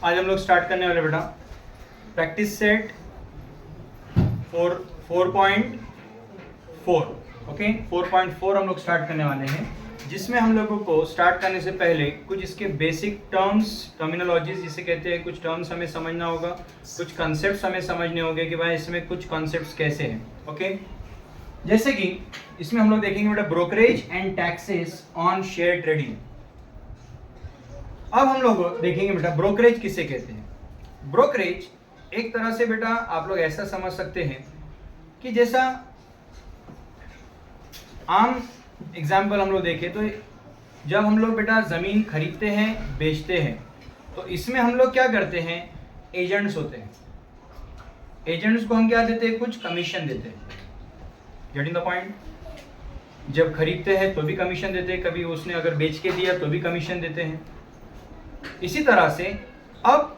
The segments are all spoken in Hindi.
आज हम लोग स्टार्ट करने वाले बेटा प्रैक्टिस सेट 4.4 ओके 4.4 हम लोग स्टार्ट करने वाले हैं, जिसमें हम लोगों को स्टार्ट करने से पहले कुछ इसके बेसिक टर्मिनोलॉजीज जिसे कहते हैं, कुछ टर्म्स हमें समझना होगा, कुछ कॉन्सेप्ट्स हमें समझने होंगे कि भाई इसमें कुछ कॉन्सेप्ट्स कैसे हैं। ओके, जैसे कि इसमें हम लोग देखेंगे बेटा brokerage and taxes on share trading. अब हम लोग देखेंगे बेटा ब्रोकरेज किसे कहते हैं। ब्रोकरेज एक तरह से बेटा आप लोग ऐसा समझ सकते हैं कि जैसा आम एग्जाम्पल हम लोग देखें तो जब हम लोग बेटा जमीन खरीदते हैं बेचते हैं तो इसमें हम लोग क्या करते हैं, एजेंट्स होते हैं। एजेंट्स को हम क्या देते हैं, कुछ कमीशन देते हैं। Getting the point. जब खरीदते हैं तो भी कमीशन देते हैं, कभी उसने अगर बेच के दिया तो भी कमीशन देते हैं। इसी तरह से अब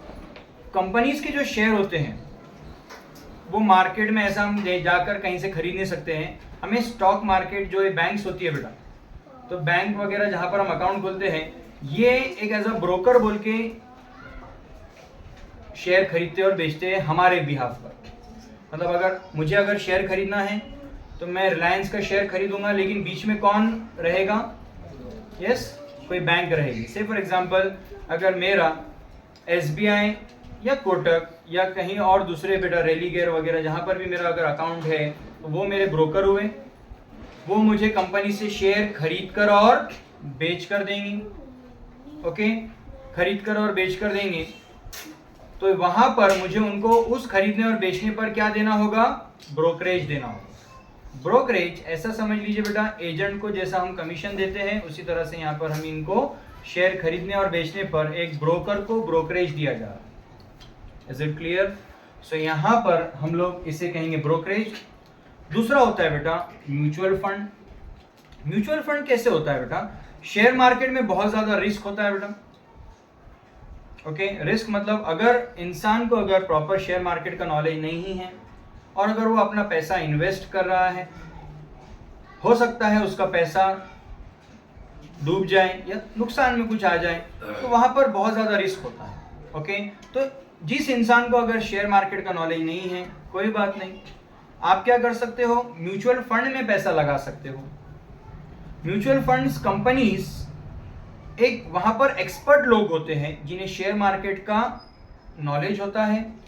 कंपनीज के जो शेयर होते हैं वो मार्केट में ऐसा हम जाकर कहीं से खरीद नहीं सकते हैं। हमें स्टॉक मार्केट जो बैंक्स होती है बेटा, तो बैंक वगैरह जहां पर हम अकाउंट खोलते हैं ये एक एज अ ब्रोकर बोल के शेयर खरीदते और बेचते हैं हमारे बिहाफ पर। मतलब अगर मुझे शेयर खरीदना है तो मैं रिलायंस का शेयर खरीदूंगा, लेकिन बीच में कौन रहेगा, कोई बैंक रहेगी। से फॉर एग्जांपल अगर मेरा SBI या कोटक या कहीं और दूसरे बेटा रेलीगेयर वगैरह जहां पर भी मेरा अगर अकाउंट है तो वो मेरे ब्रोकर हुए, वो मुझे कंपनी से शेयर खरीद कर और बेच कर देंगे। ओके, खरीद कर और बेच कर देंगे, तो वहां पर मुझे उनको उस खरीदने और बेचने पर क्या देना होगा, ब्रोकरेज देना होगा। ब्रोकरेज ऐसा समझ लीजिए बेटा, एजेंट को जैसा हम कमीशन देते हैं उसी तरह से यहाँ पर हम इनको शेयर खरीदने और बेचने पर एक ब्रोकर को ब्रोकरेज दिया जा रहा है। Is it clear? सो यहाँ पर हम लोग इसे कहेंगे ब्रोकरेज। दूसरा होता है बेटा म्यूचुअल फंड। म्यूचुअल फंड कैसे होता है बेटा, शेयर मार्केट में बहुत ज्यादा रिस्क होता है बेटा। ओके, रिस्क मतलब अगर इंसान को अगर प्रॉपर शेयर मार्केट का नॉलेज नहीं है और अगर वो अपना पैसा इन्वेस्ट कर रहा है, हो सकता है उसका पैसा डूब जाए या नुकसान में कुछ आ जाए, तो वहां पर बहुत ज्यादा रिस्क होता है। ओके, तो जिस इंसान को अगर शेयर मार्केट का नॉलेज नहीं है, कोई बात नहीं, आप क्या कर सकते हो, म्यूचुअल फंड में पैसा लगा सकते हो। म्यूचुअल फंड्स कंपनीज एक वहां पर एक्सपर्ट लोग होते हैं जिन्हें शेयर मार्केट का नॉलेज होता है।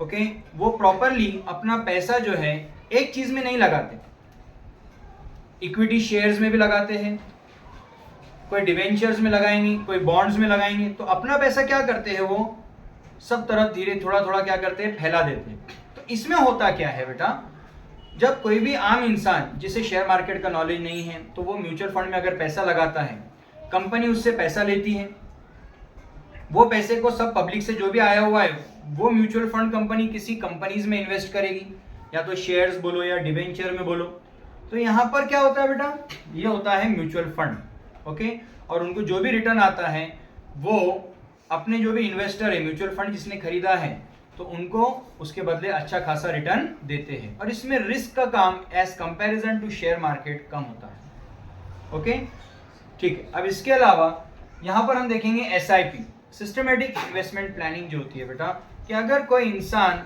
ओके, वो प्रॉपरली अपना पैसा जो है एक चीज में नहीं लगाते, इक्विटी शेयर्स में भी लगाते हैं, कोई डिवेंचर्स में लगाएंगे, कोई बॉन्ड्स में लगाएंगे। तो अपना पैसा क्या करते हैं, वो सब तरफ धीरे थोड़ा थोड़ा क्या करते हैं, फैला देते हैं। तो इसमें होता क्या है बेटा, जब कोई भी आम इंसान जिसे शेयर मार्केट का नॉलेज नहीं है तो वो म्यूचुअल फंड में अगर पैसा लगाता है, कंपनी उससे पैसा लेती है, वो पैसे को सब पब्लिक से जो भी आया हुआ है वो म्यूचुअल फंड कंपनी किसी कंपनीज में इन्वेस्ट करेगी, या तो शेयर्स बोलो या डिवेंचर में बोलो। तो यहाँ पर क्या होता है बेटा, ये होता है म्यूचुअल फंड। ओके, और उनको जो भी रिटर्न आता है वो अपने जो भी इन्वेस्टर है, म्यूचुअल फंड जिसने खरीदा है, तो उनको उसके बदले अच्छा खासा रिटर्न देते हैं। और इसमें रिस्क का काम as comparison to share market कम होता है। ओके, ठीक है। अब इसके अलावा यहाँ पर हम देखेंगे SIP, सिस्टमेटिक इन्वेस्टमेंट प्लानिंग जो होती है बेटा, कि अगर कोई इंसान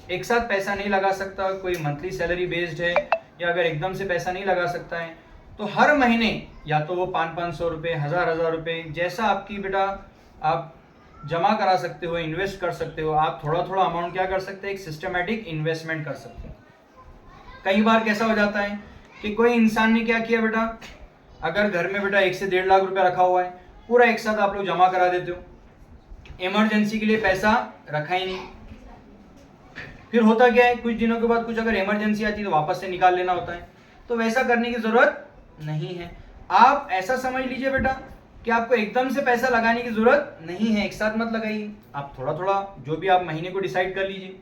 एक साथ पैसा नहीं लगा सकता, कोई मंथली सैलरी बेस्ड है या अगर एकदम से पैसा नहीं लगा सकता है, तो हर महीने या तो वो 500-500 रुपये, 1000-1000 रुपये, जैसा आपकी बेटा आप जमा करा सकते हो, इन्वेस्ट कर सकते हो। आप थोड़ा थोड़ा अमाउंट क्या कर सकते हैं, एक सिस्टमेटिक इन्वेस्टमेंट कर सकते हैं। कई बार कैसा हो जाता है कि कोई इंसान ने क्या किया बेटा, अगर घर में बेटा 1 से 1.5 लाख रुपया रखा हुआ है, पूरा एक साथ आप लोग जमा करा देते हो, इमरजेंसी के लिए पैसा रखा ही नहीं। फिर होता क्या है, कुछ दिनों के बाद कुछ अगर इमरजेंसी आती है तो वापस से निकाल लेना होता है। तो वैसा करने की जरूरत नहीं है। आप ऐसा समझ लीजिए बेटा कि आपको एकदम से पैसा लगाने की जरूरत नहीं है, एक साथ मत लगाइए। आप थोड़ा थोड़ा जो भी आप महीने को डिसाइड कर लीजिए,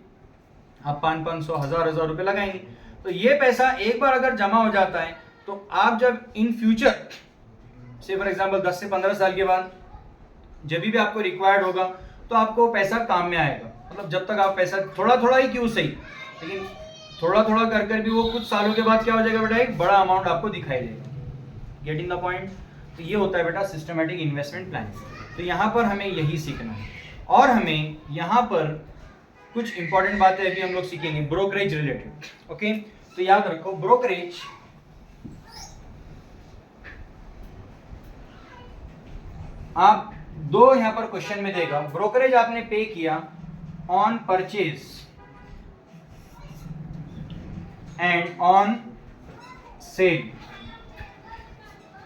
आप 500-500, 1000-1000 रुपये लगाएंगे, तो ये पैसा एक बार अगर जमा हो जाता है तो आप जब इन फ्यूचर से फॉर एग्जांपल 10 से 15 साल के बाद जब भी आपको रिक्वायर्ड होगा तो आपको पैसा काम में आएगा। मतलब जब तक आप पैसा थोड़ा थोड़ा ही क्यों सही, लेकिन थोड़ा थोड़ा कर कर भी वो कुछ सालों के बाद क्या हो जाएगा बेटा, एक बड़ा अमाउंट आपको दिखाई देगा। Getting the point? तो ये होता है बेटा सिस्टमेटिक इन्वेस्टमेंट प्लान। तो यहाँ पर हमें यही सीखना है। और हमें यहाँ पर कुछ इंपॉर्टेंट बातें अभी हम लोग सीखेंगे ब्रोकरेज रिलेटेड। ओके, तो याद रखो ब्रोकरेज आप दो यहाँ पर क्वेश्चन में देगा। ब्रोकरेज आपने पे किया on purchase and on sale.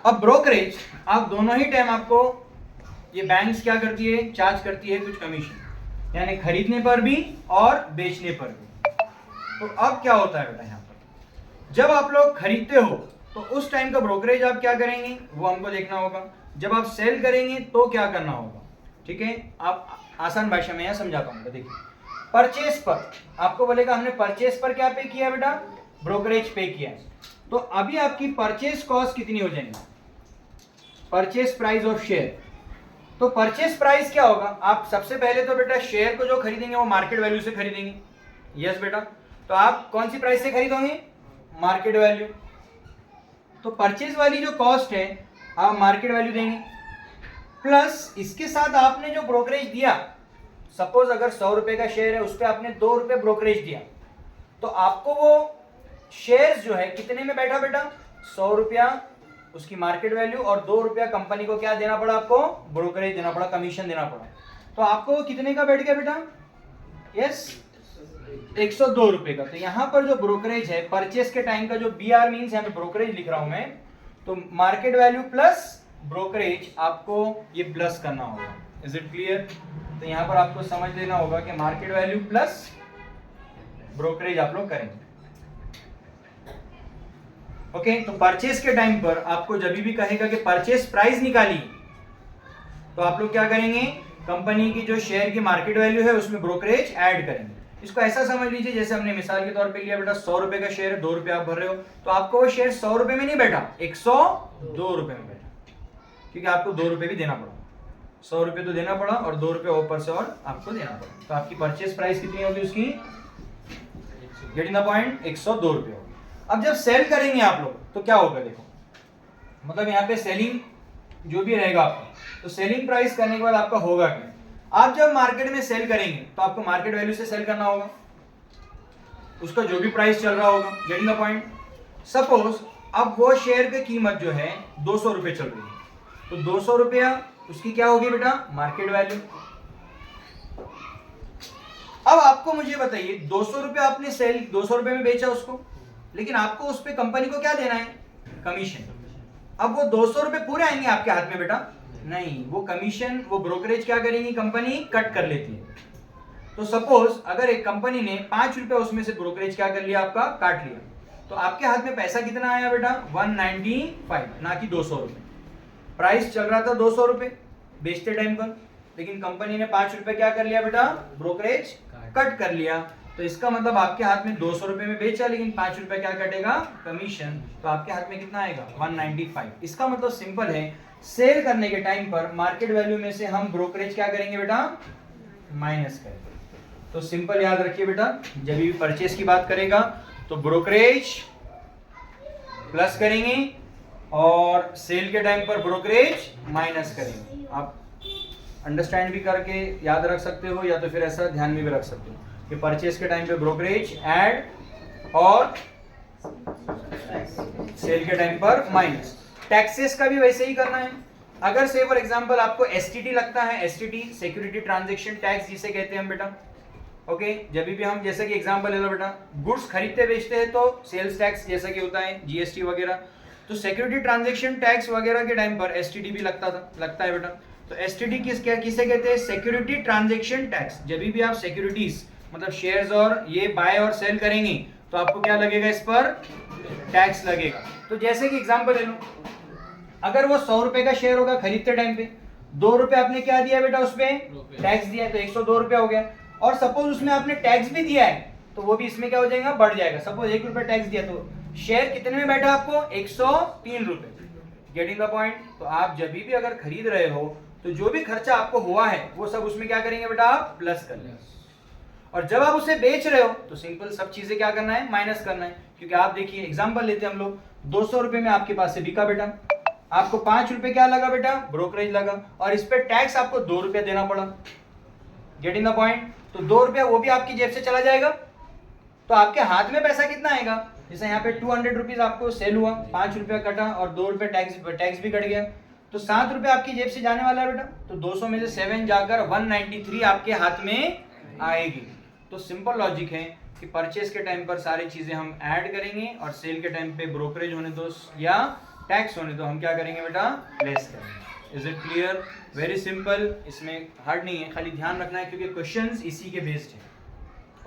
अब ब्रोकरेज आप दोनों ही टाइम आपको ये बैंक्स क्या करती है, चार्ज करती है कुछ कमीशन, यानी खरीदने पर भी और बेचने पर भी। तो अब क्या होता है बेटा, यहाँ पर जब आप लोग खरीदते हो तो उस टाइम का ब्रोकरेज आप क्या करेंगे वो हमको देखना होगा। जब आप सेल करेंगे तो क्या करना होगा, ठीक है। आप आसान भाषा में यहाँ समझाता हूँ। देखिए परचेस पर आपको बोलेगा हमने परचेस पर क्या पे किया बेटा, ब्रोकरेज पे किया। तो अभी आपकी परचेस कॉस्ट कितनी हो जाएगी, परचेस प्राइस ऑफ शेयर। तो परचेस प्राइस क्या होगा, आप सबसे पहले तो बेटा शेयर को जो खरीदेंगे वो मार्केट वैल्यू से खरीदेंगे। यस बेटा, तो आप कौन सी प्राइस से खरीदोगे, मार्केट वैल्यू। तो परचेज वाली जो कॉस्ट है आप मार्केट वैल्यू देंगे, प्लस इसके साथ आपने जो ब्रोकरेज दिया, सपोज अगर 100 रुपए का शेयर है उस पर आपने 2 रुपए ब्रोकरेज दिया, तो आपको वो शेयर्स जो है कितने में बैठा बेटा, 100 रुपया उसकी मार्केट वैल्यू और 2 रुपया कंपनी को क्या देना पड़ा, आपको ब्रोकरेज देना पड़ा, कमीशन देना पड़ा। तो आपको कितने का बैठ गया बेटा, यस 102 रुपए का। तो यहाँ पर जो ब्रोकरेज है परचेस के टाइम का, जो BR मीन्स यहाँ पे ब्रोकरेज लिख रहा हूं मैं, तो मार्केट वैल्यू प्लस ब्रोकरेज आपको ये प्लस करना होगा। Is it clear. तो यहाँ पर आपको समझ लेना होगा कि मार्केट वैल्यू प्लस ब्रोकरेज आप लोग करेंगे। ओके, तो परचेस के टाइम पर आपको जब भी कहेगा कि परचेस प्राइस निकाली, तो आप लोग क्या करेंगे, कंपनी की जो शेयर की मार्केट वैल्यू है उसमें ब्रोकरेज ऐड करेंगे। इसको ऐसा समझ लीजिए जैसे हमने मिसाल के तौर पे लिया बेटा 100 रुपए का शेयर है, 2 रुपए आप भर रहे हो, तो आपको वो शेयर 100 रुपए में नहीं बैठा, 102 रुपए में बैठा, क्योंकि आपको 2 रुपए भी देना पड़ा। 100 रुपए तो देना पड़ा और 2 रुपए ऊपर से और आपको देना पड़ा। तो आपकी परचेस प्राइस कितनी होगी उसकी, गेटिंग द पॉइंट, 102 रुपए होगी। अब जब सेल करेंगे आप लोग तो क्या होगा, देखो मतलब यहाँ पे सेलिंग जो भी रहेगा आपका, तो सेलिंग प्राइस करने के बाद आपका होगा क्या, आप जब मार्केट में सेल करेंगे तो आपको मार्केट वैल्यू से सेल करना होगा, उसका जो भी प्राइस चल रहा होगा। Getting the point. सपोज अब वो शेयर की कीमत जो है 200 रुपए चल रही है, तो 200 रुपया उसकी क्या होगी बेटा, मार्केट वैल्यू। अब आपको मुझे बताइए 200 रुपए आपने सेल 200 रुपए में बेचा उसको, लेकिन आपको उस पे कंपनी को क्या देना है, कमीशन। अब वो 200 रुपए पूरे आएंगे आपके हाथ में बेटा, नहीं, वो कमीशन वो ब्रोकरेज क्या करेंगी, कंपनी कट कर लेती है। तो सपोज अगर एक कंपनी ने 5 रुपए उसमें से ब्रोकरेज क्या कर लिया, आपका काट लिया, तो आपके हाथ में पैसा कितना आया बेटा, 195, ना कि 200 रुपए। प्राइस चल रहा था 200 रुपए बेचते टाइम पर, लेकिन कंपनी ने 5 रुपए क्या कर लिया बेटा, ब्रोकरेज कट कर लिया। तो इसका मतलब आपके हाथ में 200 रुपए में बेचा, लेकिन 5 रुपए क्या कटेगा, कमीशन। तो आपके हाथ में कितना आएगा, 195। इसका मतलब सिंपल है, सेल करने के टाइम पर मार्केट वैल्यू में से हम ब्रोकरेज क्या करेंगे बेटा, माइनस करेंगे। तो सिंपल याद रखिए बेटा, जब भी परचेस की बात करेगा तो ब्रोकरेज प्लस करेंगे और सेल के टाइम पर ब्रोकरेज माइनस करेंगे। आप अंडरस्टैंड भी करके याद रख सकते हो, या तो फिर ऐसा ध्यान में भी रख सकते हो कि परचेस के टाइम पे ब्रोकरेज ऐड और सेल के टाइम पर माइनस। टैक्सेस का भी वैसे ही करना है। अगर से फॉर एग्जांपल आपको एसटीटी लगता है, एसटीटी सिक्योरिटी ट्रांजैक्शन टैक्स जिसे कहते हैं हम बेटा, ओके, जब भी हम जैसे कि एग्जांपल ले लो बेटा, गुड्स खरीदते बेचते हैं तो सेल्स टैक्स जैसा कि होता है, जीएसटी वगैरह, तो सिक्योरिटी ट्रांजैक्शन टैक्स वगैरह के टाइम पर एसटीटी भी लगता है बेटा। तो एसटीटी किसे कहते हैं, सिक्योरिटी ट्रांजैक्शन टैक्स। जब भी आप सिक्योरिटीज मतलब शेयर्स और ये बाय और सेल करेंगे तो आपको क्या लगेगा, इस पर टैक्स लगेगा। तो जैसे कि एग्जांपल ले लो, अगर वो 100 रुपए का शेयर होगा खरीदते टाइम पे, 2 रुपए आपने क्या दिया बेटा, उस पे टैक्स दिया, तो 102 रुपया हो गया। और सपोज उसमें आपने टैक्स भी दिया है तो वो भी इसमें क्या हो जाएगा, बढ़ जाएगा। सपोज 1 रुपया टैक्स दिया तो शेयर कितने में बैठा आपको, 103 रुपए। Getting the point. तो आप जब भी अगर खरीद रहे हो तो जो भी खर्चा आपको हुआ है वो सब उसमें क्या करेंगे बेटा, आप प्लस कर लेंगे। और जब आप उसे बेच रहे हो तो सिंपल सब चीजें क्या करना है, माइनस करना है। क्योंकि आप देखिए एग्जांपल लेते हैं हम लोग, 200 रुपए में आपके पास से बिका बेटा, आपको 5 रुपए क्या लगा बेटा, ब्रोकरेज लगा, और इस पे टैक्स आपको 2 रुपए देना पड़ा। Get in the point. तो 2 रुपया वो भी आपकी जेब से चला जाएगा, तो आपके हाथ में पैसा कितना आएगा? जैसे यहाँ पे 200 रुपीज आपको सेल हुआ, 5 रुपया कटा और 2 रुपये टैक्स भी कट गया, तो 7 रुपये आपकी जेब से जाने वाला है बेटा। तो 200 में से 7 जाकर 193 आपके हाथ में आएगी। तो सिंपल लॉजिक है कि परचेज के टाइम पर सारी चीजें हम ऐड करेंगे और सेल के टाइम पे ब्रोकरेज होने दो या टैक्स होने दो, हम क्या करेंगे बेटा? लेस करेंगे। Is it clear? Very simple, इसमें हार्ड नहीं है, खाली ध्यान रखना है क्योंकि क्वेश्चंस इसी के बेस्ड है।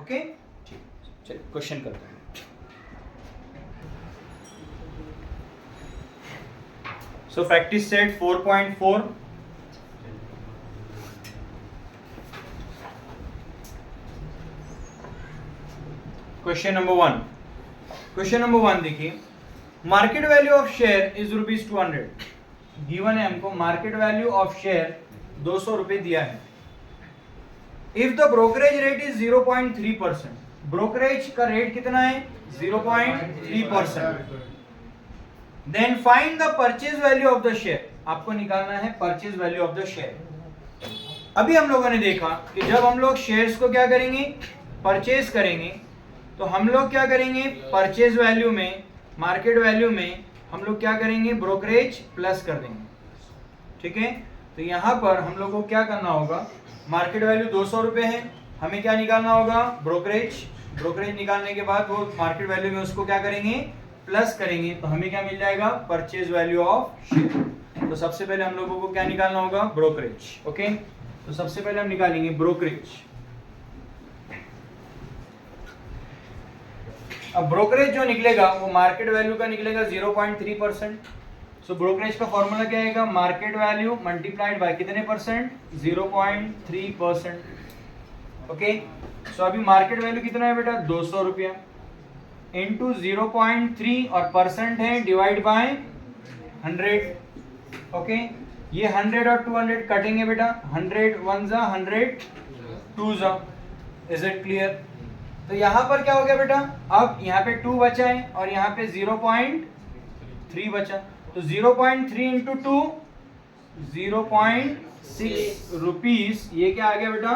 ओके, ठीक, चलिए क्वेश्चन करते हैं। So practice set 4.4. Question number 1. Question number 1 देखिए, market value of share is rupees 200। Given है हमको मार्केट वैल्यू ऑफ शेयर 200 रुपए दिया है। If the brokerage rate is 0.3%, brokerage का रेट कितना है? 0.3%। Then find the purchase value of the share, आपको निकालना है purchase value of the share. अभी हम लोगों ने देखा कि जब हम लोग शेयर्स को क्या करेंगे? परचेज करेंगे, तो हम लोग क्या करेंगे? परचेज वैल्यू में, मार्केट वैल्यू में हम लोग क्या करेंगे? ब्रोकरेज प्लस कर देंगे। ठीक है, तो यहां पर हम लोग को क्या करना होगा? मार्केट वैल्यू 200 रुपए है, हमें क्या निकालना होगा? ब्रोकरेज। ब्रोकरेज निकालने के बाद वो मार्केट वैल्यू में उसको क्या करेंगे? प्लस करेंगे, तो हमें क्या मिल जाएगा? Purchase value of share. तो सबसे पहले हम लोगों को क्या निकालना होगा? ब्रोकरेज। ओके, तो सबसे पहले हम निकालेंगे ब्रोकरेज। अब ब्रोकरेज जो निकलेगा वो मार्केट वैल्यू का निकलेगा 0.3%। सो ब्रोकरेज का फॉर्मूला क्या आएगा? मार्केट वैल्यू मल्टीप्लाइड बाय कितने परसेंट? 0.3%। ओके, सो अभी मार्केट वैल्यू कितना है बेटा? 200 रुपया इंटू 0.3 और परसेंट है डिवाइड बाय 100। ओके, ये 100 और 200 कटेंगे बेटा, 100 1 जा 100 2 जा। Is it clear? तो यहाँ पर क्या हो गया बेटा? अब यहाँ पे 2 बचा है और यहाँ पे 0.3 बचा, तो 0.3 इंटू 2 0.6 रुपीज, ये क्या आ गया बेटा?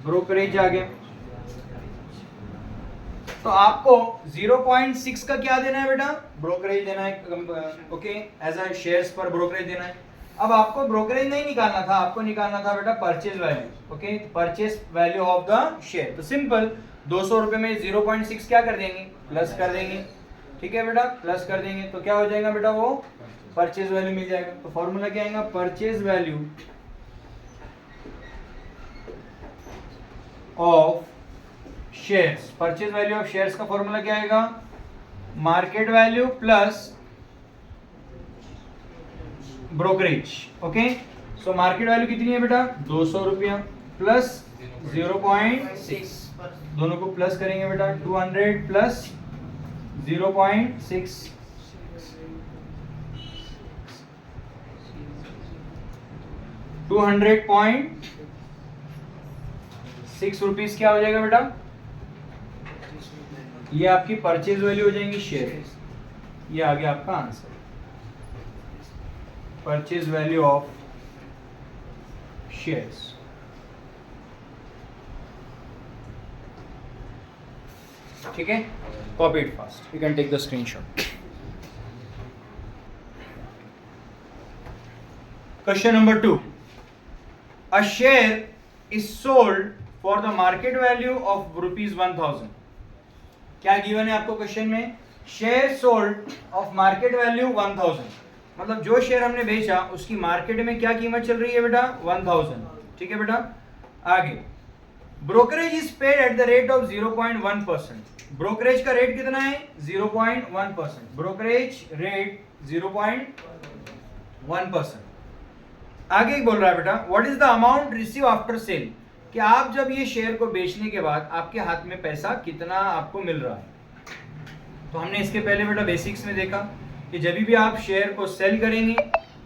ब्रोकरेज आ गया। तो आपको 0.6 का क्या देना है बेटा? ब्रोकरेज देना है। ओके, एज अ शेयर्स पर ब्रोकरेज देना है। अब आपको ब्रोकरेज नहीं निकालना था, आपको निकालना था बेटा purchase value. Okay, purchase value of the share. तो सिंपल 200 रुपए में 0.6 क्या कर देंगे? प्लस कर देंगे। ठीक है बेटा, प्लस कर देंगे तो क्या हो जाएगा बेटा? वो परचेज वैल्यू मिल जाएगा। तो फॉर्मूला क्या आएगा? Purchase value of shares. Purchase value of shares का फॉर्मूला क्या आएगा? Market value plus brokerage. Okay, so market value कितनी है बेटा? 200 रुपया प्लस 0.6, दोनों को प्लस करेंगे बेटा। 200 प्लस 0.6, 200.6 रुपीज क्या हो जाएगा बेटा? ये आपकी परचेज वैल्यू हो जाएंगी शेयर। ये आ गया आपका answer, purchase value of shares. ठीक है, copy it fast, you can take the screenshot. Question number 2, a share is sold for the market value of ₹1000। क्या गिवन है आपको क्वेश्चन में? Share sold of market value 1000, मतलब जो शेयर हमने बेचा उसकी मार्केट में क्या कीमत चल रही है बेटा? 1000। ठीक है बेटा, आगे brokerage is paid at the rate of 0.1%। Brokerage का रेट कितना है? 0.1%। Brokerage rate 0.1%। आगे बोल रहा है बेटा, what is the amount receive after sale, कि आप जब ये शेयर को बेचने के बाद आपके हाथ में पैसा कितना आपको मिल रहा है। तो हमने इसके पहले बेटा बेसिक्स में देखा कि जब भी आप शेयर को सेल करेंगे,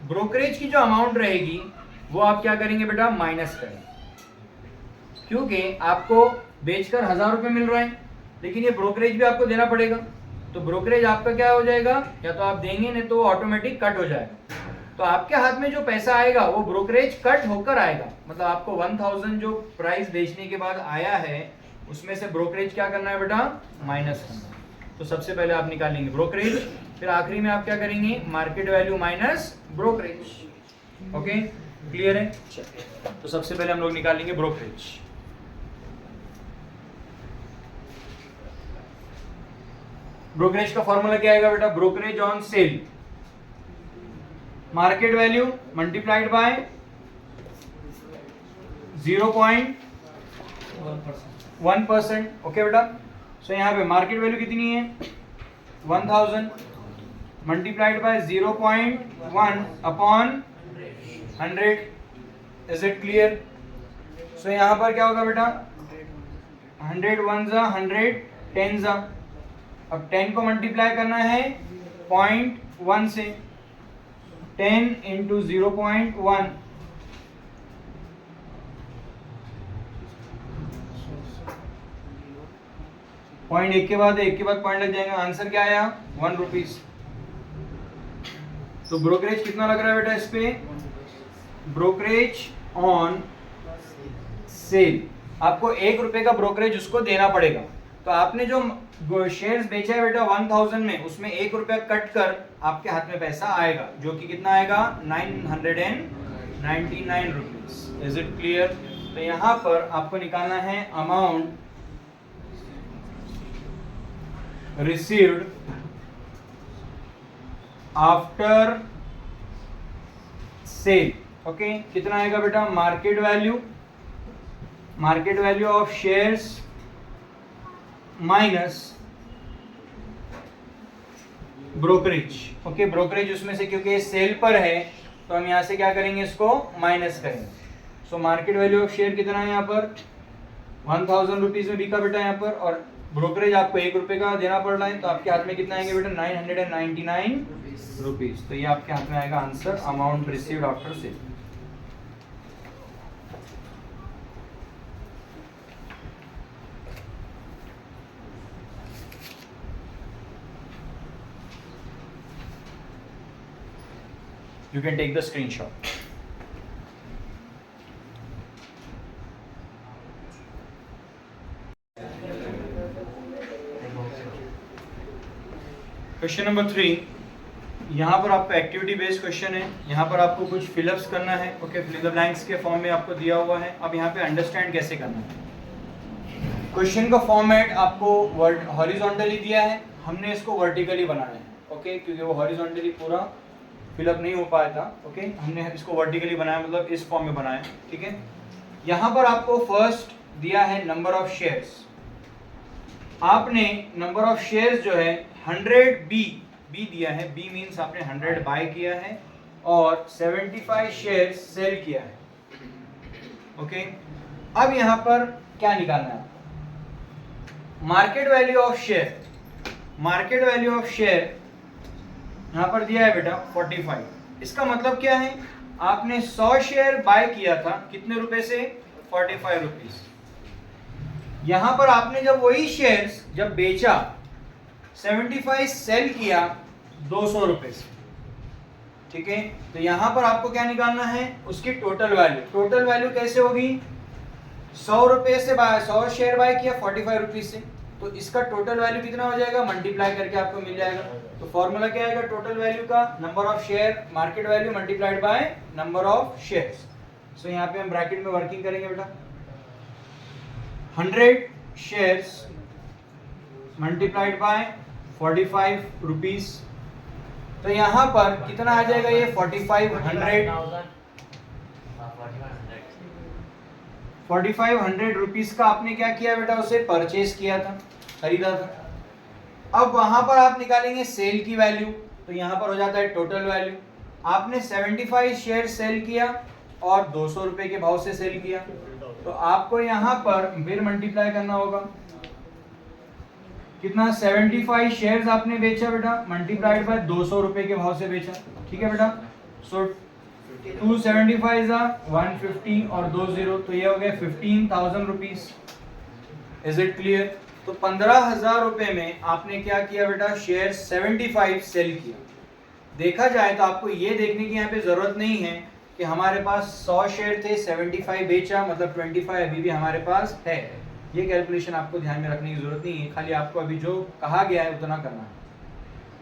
ब्रोकरेज की जो अमाउंट रहेगी वो आप क्या करेंगे बेटा? माइनस करेंगे, क्योंकि आपको बेचकर 1000 रुपये मिल रहे हैं, लेकिन ये ब्रोकरेज भी आपको देना पड़ेगा। तो ब्रोकरेज आपका क्या हो जाएगा? या तो आप देंगे, नहीं तो ऑटोमेटिक कट हो जाएगा। तो आपके हाथ में जो पैसा आएगा वो ब्रोकरेज कट होकर आएगा, मतलब आपको 1000 जो प्राइस बेचने के बाद आया है उसमें से ब्रोकरेज क्या करना है बेटा, माइनस करना है। तो सबसे पहले आप निकालेंगे ब्रोकरेज, फिर आखिरी में आप क्या करेंगे, market value minus brokerage. Okay, clear है? तो सबसे पहले हम लोग निकालेंगे ब्रोकरेज। ब्रोकरेज का फॉर्मूला क्या आएगा बेटा, brokerage on sale, market value multiplied by 0.1%। Okay बेटा, सो यहाँ पे मार्केट वैल्यू कितनी है 1000 multiplied by 0.1 upon 100। Is it clear? So यहाँ पर क्या होगा बेटा, 100 1 जा 100 10 जा, अब 10 को मल्टीप्लाई करना है 0.1 से, 10 इंटू 0.1, पॉइंट एक के बाद पॉइंट लग जाएगा, आंसर क्या आया 1 रुपीज। तो ब्रोकरेज कितना लग रहा है बेटा इस पे, ब्रोकरेज ऑन सेल, आपको 1 रुपए का ब्रोकरेज उसको देना पड़ेगा। तो आपने जो शेयर्स बेचा है बेटा 1000 में, उसमें 1 रुपया कट कर आपके हाथ में पैसा आएगा, जो कि कितना आएगा 999 रुपीज। Is it clear? तो यहाँ पर आपको निकालना है amount received after sale. Okay, कितना आएगा बेटा, market value of shares minus brokerage. Okay, brokerage उसमें से क्योंकि सेल पर है तो हम यहां से क्या करेंगे, इसको माइनस करेंगे। So market value of share कितना है यहाँ पर 1000 रुपीज में बिका बेटा यहाँ पर, और ब्रोकरेज आपको 1 रुपए का देना पड़ रहा है, तो आपके हाथ में कितना आएंगे बेटा 999 रुपीज। तो ये आपके हाथ में आएगा answer, amount received after sale. You can take the screenshot. Question number 3, यहाँ पर आपका एक्टिविटी बेस्ड क्वेश्चन है। यहाँ पर आपको कुछ फिलअप्स करना है। ओके, फिल द ब्लैंक्स के फॉर्म में आपको दिया हुआ है। अब यहाँ पे अंडरस्टैंड कैसे करना है। क्वेश्चन का फॉर्मेट आपको वर्ड हॉरिजॉन्टली दिया है, हमने इसको वर्टिकली बनाया है। ओके, क्योंकि वो हॉरिजॉन्टली पूरा फिलअप नहीं हो पाया था। ओके, हमने इसको वर्टिकली बनाया, मतलब इस फॉर्म में बनाया। ठीक है, यहाँ पर आपको फर्स्ट दिया है नंबर ऑफ शेयर्स। आपने नंबर ऑफ शेयर्स जो है 100 बी दिया है, बी मींस आपने 100 बाय किया है और 75 शेयर्स सेल किया है। ओके, अब यहाँ पर क्या निकालना है, market value of share. Market value of share यहाँ पर दिया है बेटा 45। इसका मतलब क्या है, आपने 100 शेयर बाय किया था कितने रुपए से, 45 रुपीज। यहां पर आपने जब वही शेयर्स जब बेचा 75 सेल किया 200 रुपए से। ठीक है, तो यहां पर आपको क्या निकालना है, उसकी टोटल वैल्यू। टोटल वैल्यू कैसे होगी, 100 रुपए से 100 शेयर बाय किया 45 रुपीज से, तो इसका टोटल वैल्यू कितना हो जाएगा, मल्टीप्लाई करके आपको मिल जाएगा। तो फॉर्मूला क्या आएगा टोटल वैल्यू का, number of share market value multiplied by number of shares. So यहाँ पे हम ब्रैकेट में वर्किंग करेंगे बेटा, 100 शेयर्स मल्टीप्लाइड बाय 45 रुपीज। तो यहाँ पर कितना आ जाएगा, ये 4500 रुपीज का आपने क्या किया बेटा, उसे परचेज किया था, खरीदा था। अब वहां पर आप निकालेंगे सेल की वैल्यू, तो यहां पर हो जाता है टोटल वैल्यू। आपने 75 शेयर सेल किया और 200 रुपए के भाव से सेल किया, तो आपको यहां पर फिर मल्टीप्लाई करना होगा। कितना, 75 शेयर्स आपने बेचा बेटा, मल्टीप्लाइड बाय 200 रुपए के भाव से बेचा। ठीक है बेटा, सो 275 150 और 20, तो ये हो गया 15,000 रुपीज। Is it clear? तो 15,000 रुपए में आपने क्या किया बेटा, शेयर 75 सेल किया। देखा जाए तो आपको ये देखने की यहाँ पे जरूरत नहीं है कि हमारे पास 100 शेयर थे, 75 बेचा, मतलब 25 अभी भी हमारे पास है। ये कैलकुलेशन आपको ध्यान में रखने की जरूरत नहीं है, खाली आपको अभी जो कहा गया है उतना करना है।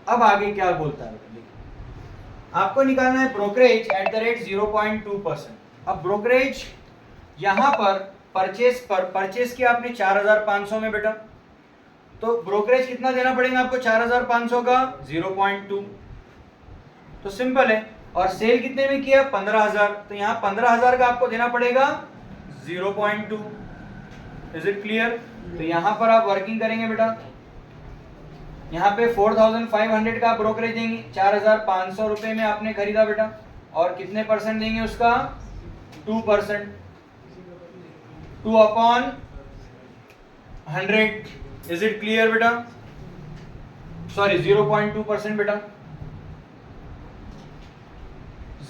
अब आगे क्या बोलता है, आपको निकालना है ब्रोकरेज एट द रेट 0.2%। अब ब्रोकरेज यहाँ पर परचेस किया आपने 4500 में बेटा, तो ब्रोकरेज कितना देना पड़ेगा आपको 4500 का 0.2, तो सिंपल है। और सेल कितने में किया 15000, तो यहाँ 15000 का आपको देना पड़ेगा 0.2। Is it clear? तो यहाँ पर आप वर्किंग करेंगे बेटा, यहाँ पे 4500 का ब्रोकरेज देंगे, 4500 रुपए में आपने खरीदा बेटा, और कितने परसेंट देंगे उसका 2%, 2/100। इज इट क्लियर बेटा? सॉरी 0.2% बेटा,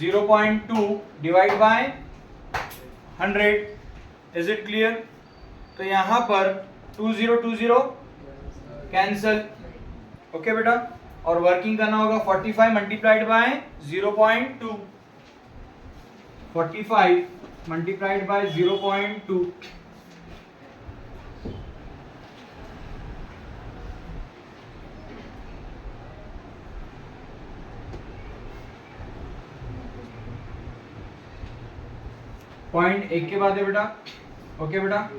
0.2 divide by 100। Is it clear? तो यहां पर 2020 कैंसल, ओके बेटा, और वर्किंग करना होगा 45 multiplied by 0.2, 45 multiplied by 0.2, point 1 के बाद है बेटा, ओके बेटा।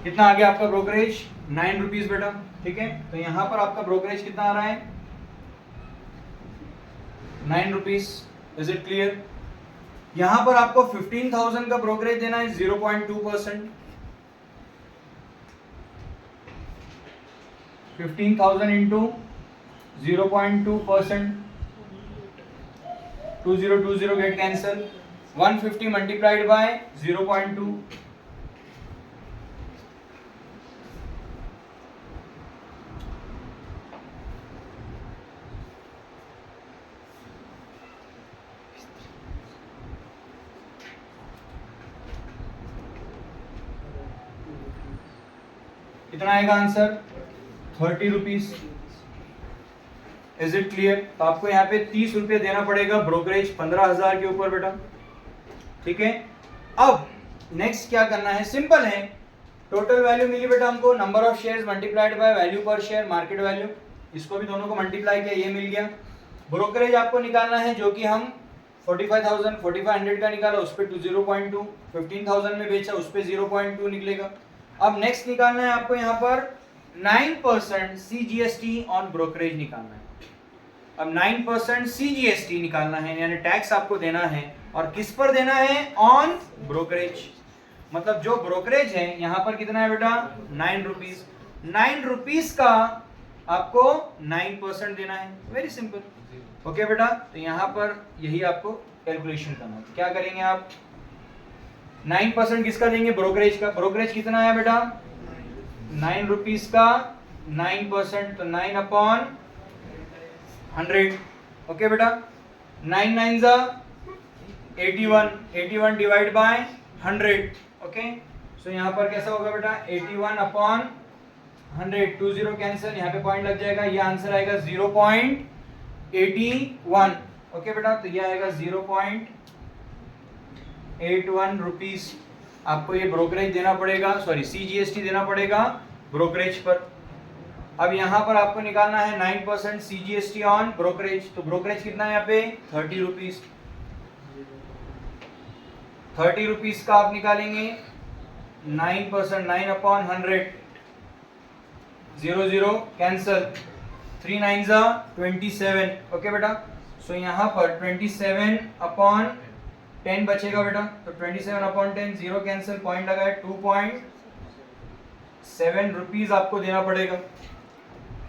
कितना आ गया आपका ब्रोकरेज 9 रुपीज बेटा, ठीक है। तो यहां पर आपका ब्रोकरेज कितना आ रहा है 9 रुपीज। Is it clear? यहां पर आपको 15,000 का ब्रोकरेज देना है 0.2%, 15,000 into 0.2%, 2020 get cancel, 150 multiplied by 0.2, कितना आएगा answer 30 rupees. Is it clear? तो आपको यहाँ पे 30 रुपये देना पड़ेगा ब्रोकरेज 15,000 के ऊपर बेटा, ठीक है। अब नेक्स्ट क्या करना है, सिंपल है, टोटल वैल्यू मिली बेटा हमको, number of shares multiplied by value पर शेयर मार्केट वैल्यू, इसको भी दोनों को मल्टीप्लाई किया, ये मिल गया। ब्रोकरेज आपको निकालना है जो कि हम 45,000 का निकाला, उस पर 0.2, 15,000 में बेचा, उस पर 0.2 निकलेगा। अब नेक्स्ट निकालना है आपको यहाँ पर 9% CGST ऑन ब्रोकरेज निकालना है। अब 9% CGST निकालना है, यानी टैक्स आपको देना है, और किस पर देना है, ऑन ब्रोकरेज। मतलब जो ब्रोकरेज है यहाँ पर कितना है बेटा 9 रुपीज, 9 रुपीज का आपको 9% देना है, वेरी सिंपल। ओके बेटा, तो यहाँ पर यही आपको कैलकुलेशन करना है। क्या करेंगे आप, 9% किसका देंगे, ब्रोकरेज का। ब्रोकरेज कितना है बेटा 9 रुपीज का 9%, तो 9/100। ओके बेटा, 9 9 जा 81, 81 डिवाइड बाय 100। ओके, सो यहाँ पर कैसा होगा बेटा 81/100, 20 कैंसिल, यहाँ पे पॉइंट लग जाएगा, ये आंसर आएगा 0.81। ओके बेटा, तो ये आएगा 0.81 रुपीज आपको ये ब्रोकरेज देना पड़ेगा, सॉरी CGST देना पड़ेगा ब्रोकरेज पर। अब यहाँ पर आपको निकालना है 9% CGST ऑन ब्रोकरेज, तो ब्रोकरेज कितना है यहाँ पे 30 रुपीज, 30 रुपीज का आप निकालेंगे 9%, 9/100, 0 कैंसल, 3 9 जा 27। ओके बेटा, सो यहाँ पर 27/10 बचेगा बेटा, तो 27/10, 0 कैंसिल, पॉइंट लगा है 2.7 रुपीज आपको देना पड़ेगा,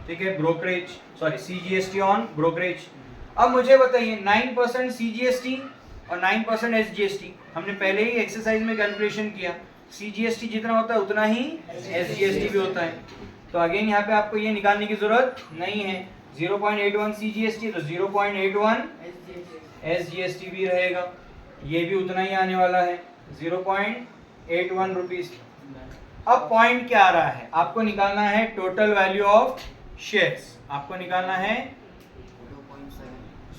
ठीक है, brokerage, sorry CGST on brokerage. अब मुझे बताइए 9% CGST और 9% SGST हमने पहले ही एक्सरसाइज में कैलकुलेशन किया, CGST जितना होता है उतना ही SGST भी होता है। तो अगेन यहाँ पे आपको ये निकालने की जरूरत नहीं है। 0.81 CGST तो 0.81 SGST भी रहेगा, ये भी उतना ही आने वाला है 0.81 रुपीज। अब पॉइंट क्या आ रहा है, आपको निकालना है टोटल वैल्यू ऑफ शेयर्स, आपको निकालना है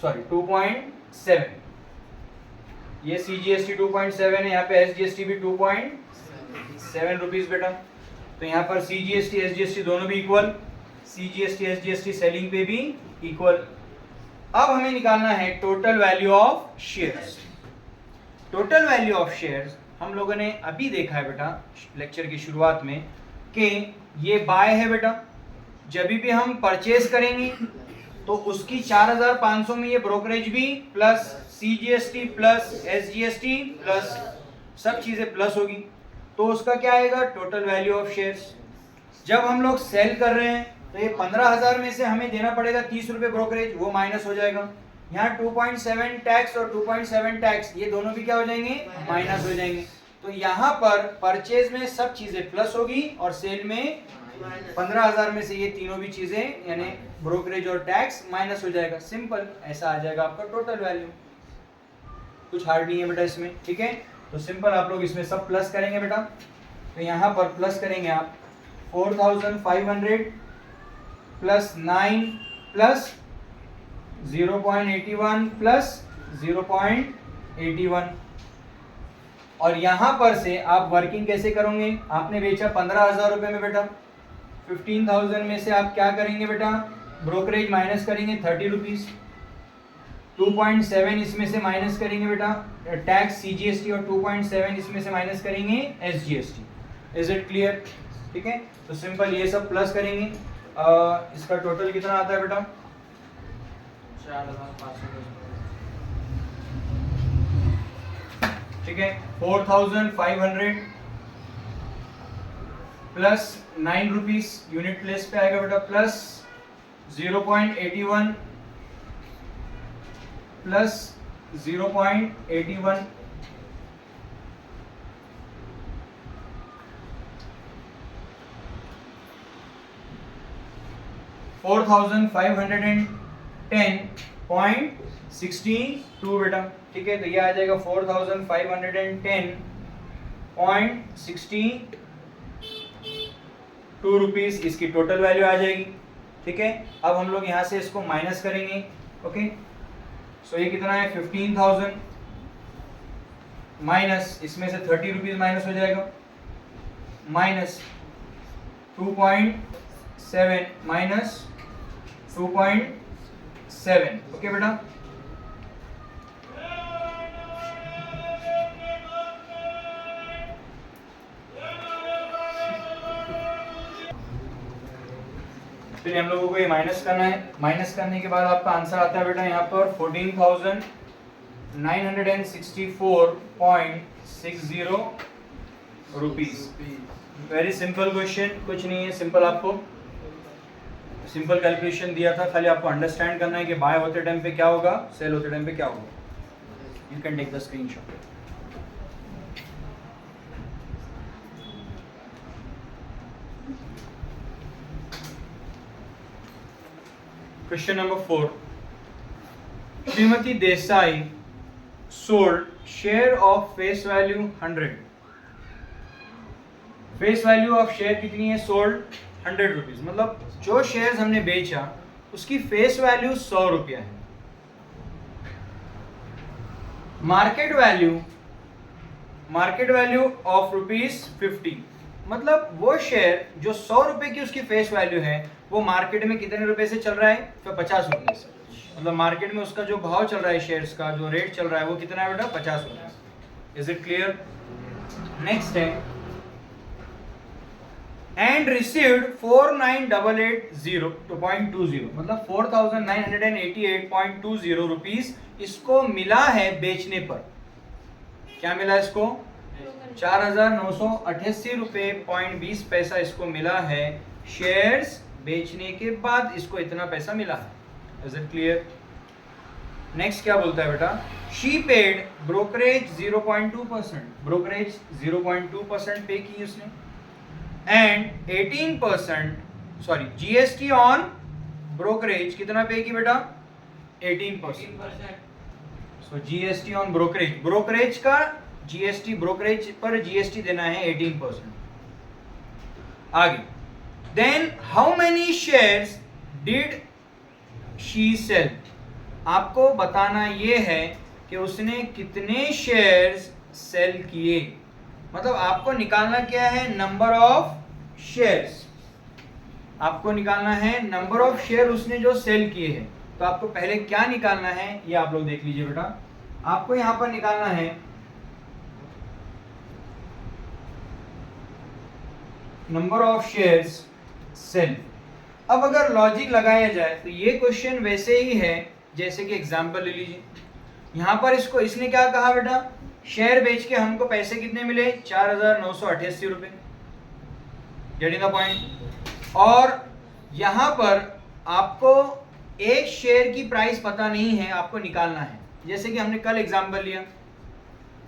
2.7। ये CGST 2.7 है, यहाँ पे SGST भी 2.7 रुपीज बेटा। तो यहाँ पर CGST SGST दोनों भी इक्वल, CGST SGST सेलिंग पे भी इक्वल। अब हमें निकालना है total value of shares. Total value of shares हम लोगों ने अभी देखा है बेटा लेक्चर की शुरुआत में कि ये बाय है बेटा। जब भी हम परचेज करेंगे तो उसकी 4500 में ये ब्रोकरेज भी plus CGST plus SGST plus सब चीजें प्लस होगी, तो उसका क्या आएगा टोटल वैल्यू ऑफ शेयर्स। जब हम लोग सेल कर रहे हैं तो ये 15,000 में से हमें देना पड़ेगा 30 रुपए ब्रोकरेज, वो माइनस हो जाएगा। यहाँ 2.7 टैक्स और 2.7 टैक्स ये दोनों भी क्या हो जाएंगे, माइनस हो जाएंगे। तो यहाँ पर परचेज में सब चीजें प्लस होगी और सेल में 15,000 में से ये तीनों भी चीजें यानी ब्रोकरेज और टैक्स माइनस हो जाएगा। सिंपल, ऐसा आ जाएगा आपका टोटल वैल्यू। कुछ हार्ड नहीं है बेटा इसमें, ठीक है। तो सिंपल आप लोग इसमें सब प्लस करेंगे बेटा। तो यहाँ पर प्लस करेंगे आप 4,500 प्लस 9 प्लस 0.81 प्लस 0.81, और यहाँ पर से आप वर्किंग कैसे करोगे, आपने बेचा 15,000 रुपए में बेटा, 15,000 में से आप क्या करेंगे बेटा, ब्रोकरेज माइनस करेंगे 30 रुपीज, 2.7 इसमें से माइनस करेंगे बेटा टैक्स CGST और 2.7 इसमें से माइनस करेंगे SGST। इज इट क्लियर, ठीक है। तो सिंपल ये सब प्लस करेंगे, इसका टोटल कितना आता है बेटा 4,500, ठीक है। 4,500 प्लस 9 रुपीज यूनिट प्लेस पे आएगा बेटा, प्लस 0.81 प्लस 0.81, $4,510.62 बेटा, ठीक है। तो ये आ जाएगा 4,510.62 रुपीज, इसकी टोटल वैल्यू आ जाएगी, ठीक है। अब हम लोग यहाँ से इसको माइनस करेंगे, ओके। सो ये कितना है 15,000 माइनस इसमें से 30 रुपीज माइनस हो जाएगा, माइनस 2.7 माइनस 2.7, ओके बेटा। फिर हम लोगों को ये माइनस करना है, माइनस करने के बाद आपका आंसर आता है बेटा यहाँ पर 14,964.60 रुपीज। वेरी सिंपल क्वेश्चन, कुछ नहीं है, सिंपल आपको सिंपल कैलकुलेशन दिया था, खाली आपको अंडरस्टैंड करना है कि बाय होते टाइम पे क्या होगा, सेल होते टाइम पे क्या होगा। You can take the screenshot. Question number 4. Srimati Desai sold share of face value 100. Face value of share कितनी है, sold 100 रुपीज, मतलब जो शेयर्स हमने बेचा उसकी फेस वैल्यू 100 रुपया है। मार्केट वैल्यू ऑफ ₹50, मतलब वो शेयर जो 100 रुपए की उसकी फेस वैल्यू है वो मार्केट में कितने रुपए से चल रहा है, तो 50 रुपए से। मतलब मार्केट में उसका जो भाव चल रहा है शेयर्स का, जो रेट चल रहा है वो कितना है बेटा 50 रुपए। Is it clear. नेक्स्ट है एंड रिसीव्ड 49,880.20, मतलब 4,988.20 रुपीज इसको मिला है बेचने पर। क्या मिला इसको, 4,988 रुपए 20 पैसा इसको मिला है, शेयर्स बेचने के बाद इसको इतना पैसा मिला है। Is it clear. नेक्स्ट क्या बोलता है बेटा, she paid brokerage 0.2%, brokerage 0.2% pay की उसने, and 18%, sorry GST on brokerage कितना पे की बेटा, 18%। So GST on brokerage, brokerage का जीएसटी, ब्रोकरेज पर जीएसटी देना है 18%। आगे, then how many shares did she sell, आपको बताना ये है कि उसने कितने शेयर्स सेल किए, मतलब आपको निकालना क्या है, नंबर ऑफ शेयर्स, आपको निकालना है नंबर ऑफ शेयर उसने जो सेल किए हैं। तो आपको पहले क्या निकालना है ये आप लोग देख लीजिए बेटा, आपको यहां पर निकालना है नंबर ऑफ शेयर्स सेल। अब अगर लॉजिक लगाया जाए तो ये क्वेश्चन वैसे ही है जैसे कि एग्जांपल ले लीजिए, यहां पर इसने क्या कहा बेटा, शेयर बेच के हमको पैसे कितने मिले, 4,988 रुपए, गेटिंग द पॉइंट। और यहां पर आपको एक शेयर की प्राइस पता नहीं है, आपको निकालना है। जैसे कि हमने कल एग्जांपल लिया,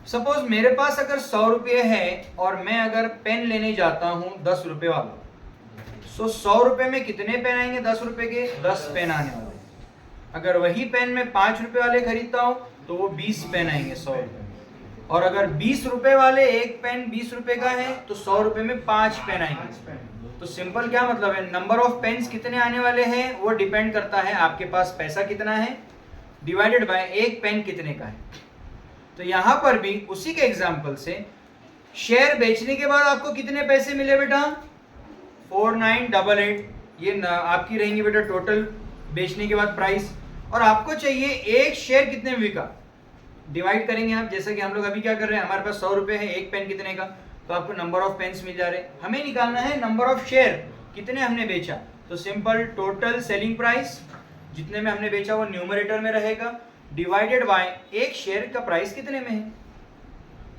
सपोज मेरे पास अगर 100 रुपये है और मैं अगर पेन लेने जाता हूं 10 रुपए वाला, सो 100 रुपए में कितने पेन आएंगे, 10 रुपए के 10 पेन आने वाले। अगर वही पेन मैं 5 रुपए वाले खरीदता हूं तो वो 20 पेन आएंगे 100 रुपए। और अगर 20 रुपए वाले एक पेन 20 रुपए का है तो 100 रुपए में 5 पेन आएंगे। तो सिंपल क्या मतलब है, नंबर ऑफ पेन्स कितने आने वाले हैं वो डिपेंड करता है आपके पास पैसा कितना है डिवाइडेड बाय एक पेन कितने का है। तो यहां पर भी उसी के एग्जांपल से शेयर बेचने के बाद आपको कितने पैसे मिले बेटा, 4988, ये आपकी रहेंगी बेटा टोटल बेचने के बाद प्राइस। और आपको चाहिए एक शेयर कितने में बिका, डिवाइड करेंगे आप, जैसा कि हम लोग अभी क्या कर रहे हैं, हमारे पास 100 रुपए है, एक पेन कितने का, तो आपको नंबर ऑफ पेन्स मिल जा रहे हैं। हमें निकालना है नंबर ऑफ शेयर, कितने हमने बेचा। तो सिंपल टोटल सेलिंग प्राइस जितने में हमने बेचा वो न्यूमरेटर में रहेगा, डिवाइडेड बाय एक शेयर का प्राइस कितने में है।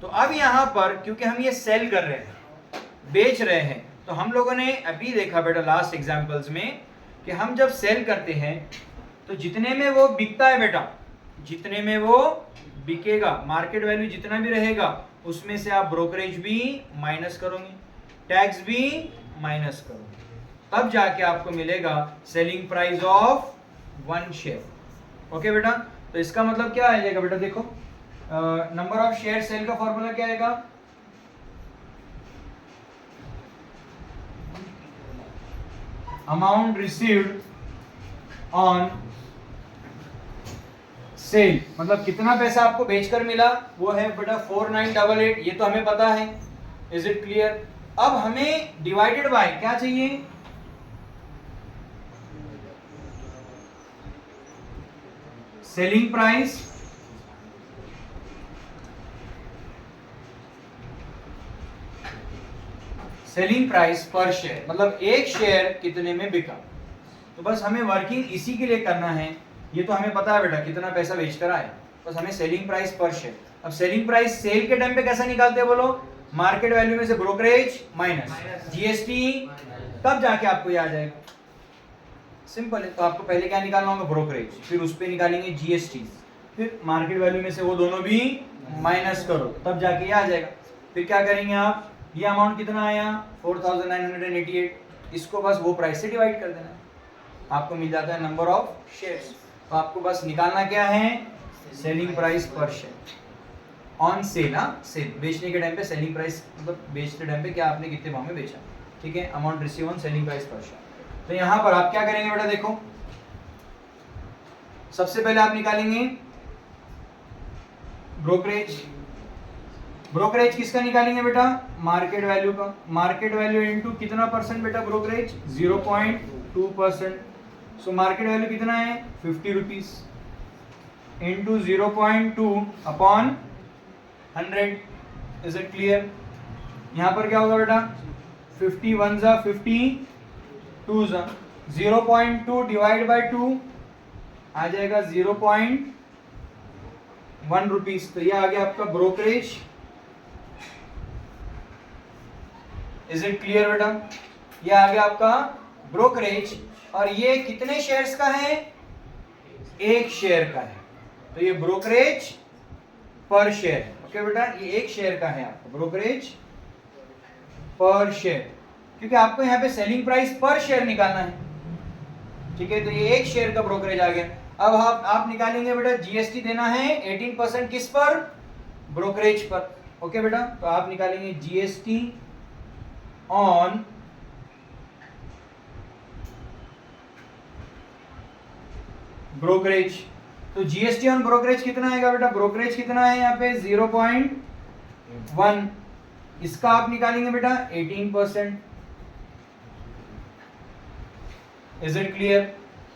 तो अब यहां पर क्योंकि हम ये सेल कर रहे हैं, बेच रहे हैं, तो हम लोगों ने अभी देखा बेटा लास्ट एग्जांपल्स में कि हम जब सेल करते हैं तो जितने में वो बिकता है बेटा, जितने में वो बिकेगा, मार्केट वैल्यू जितना भी रहेगा उसमें से आप ब्रोकरेज भी माइनस करोगे, टैक्स भी माइनस करोगे, तब जाके आपको मिलेगा selling price of 1 share. Okay बेटा, तो इसका मतलब क्या आ जाएगा बेटा, देखो नंबर ऑफ शेयर सेल का फॉर्मूला क्या आएगा, अमाउंट रिसीव्ड ऑन सेल, मतलब कितना पैसा आपको बेचकर मिला वो है बेटा 4988, ये तो हमें पता है। Is it clear. अब हमें डिवाइडेड बाय क्या चाहिए, selling price selling price per share, मतलब एक शेयर कितने में बिका। तो बस हमें वर्किंग इसी के लिए करना है, ये तो हमें पता है बेटा कितना पैसा बेचकर आए, बस हमें सेलिंग प्राइस पर शेयर। अब सेलिंग प्राइस सेल के टाइम पे कैसा निकालते हैं बोलो, मार्केट वैल्यू में से ब्रोकरेज माइनस जीएसटी, तब जाके आपको ये आ जाएगा। सिंपल है। तो आपको पहले क्या निकालना होगा, ब्रोकरेज, फिर उस पे निकालेंगे जीएसटी, फिर मार्केट वैल्यू में से वो दोनों भी माइनस करो, तब जाके ये आ जाएगा। फिर क्या करेंगे आप, ये अमाउंट कितना आया 4988, इसको बस वो प्राइस से डिवाइड कर देना, आपको मिल जाता है नंबर ऑफ शेयर्स। तो आपको बस निकालना क्या है, selling price per share on sale. हाँ, सेल बेचने के टाइम पे सेलिंग प्राइस, मतलब बेचते टाइम पे क्या आपने कितने भाव में बेचा, ठीक है, amount receive on selling price per share. तो यहां पर आप क्या करेंगे बेटा, देखो सबसे पहले आप निकालेंगे ब्रोकरेज। ब्रोकरेज किसका निकालेंगे बेटा, मार्केट वैल्यू का, मार्केट वैल्यू इनटू कितना परसेंट बेटा, ब्रोकरेज 0.2%। सो मार्केट वैल्यू कितना है 50 rupees into 0.2 upon 100। Is it clear. यहां पर क्या होगा बेटा, 50 1 जा 50 2 जा 0.2 डिवाइड बाय 2 आ जाएगा 0.1 रुपीज। तो ये आ गया आपका ब्रोकरेज। इज इट क्लियर बेटा, ये आ गया आपका ब्रोकरेज। और ये कितने शेयर्स का है, एक शेयर का है। तो ये ब्रोकरेज पर शेयर, ओके बेटा, ये एक शेयर का है आपका ब्रोकरेज पर शेयर, क्योंकि आपको यहाँ पे सेलिंग प्राइस पर शेयर निकालना है, ठीक है। तो ये एक शेयर का ब्रोकरेज आ गया। अब आप निकालेंगे बेटा जीएसटी देना है 18% किस पर, ब्रोकरेज पर, ओके बेटा। तो आप निकालेंगे जीएसटी ऑन ब्रोकरेज। तो जीएसटी ऑन ब्रोकरेज कितना आएगा बेटा, ब्रोकरेज कितना है यहाँ पे 0.1, इसका आप निकालेंगे बेटा 18%। Is it clear?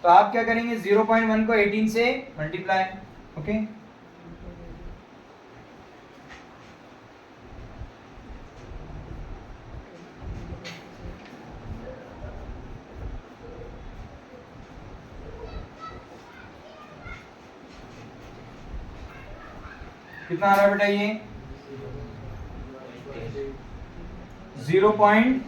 तो आप क्या करेंगे 0.1 को 18 से मल्टीप्लाई, ओके। कितना आ रहा है बेटा ये 0.01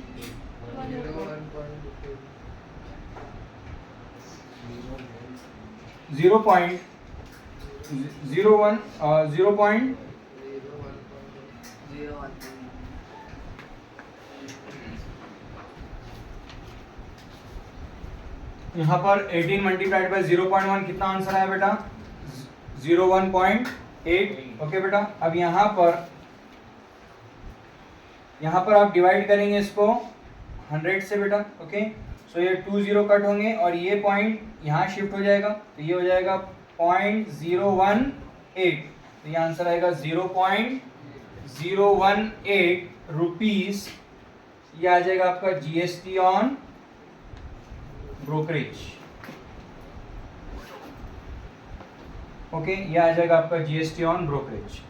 यहाँ पर 18 मल्टीप्लाइड बाय 0.1 कितना आंसर आया बेटा 01.8, ओके बेटा। अब यहाँ पर आप डिवाइड करेंगे इसको 100 से बेटा, ओके। सो ये 20 कट होंगे और ये पॉइंट यहाँ शिफ्ट हो जाएगा, तो ये हो जाएगा 0.018, तो ये आंसर आएगा 0.018 रुपीज, ये आ जाएगा आपका जीएसटी ऑन ब्रोकरेज, ओके। ये आ जाएगा आपका जीएसटी ऑन ब्रोकरेज।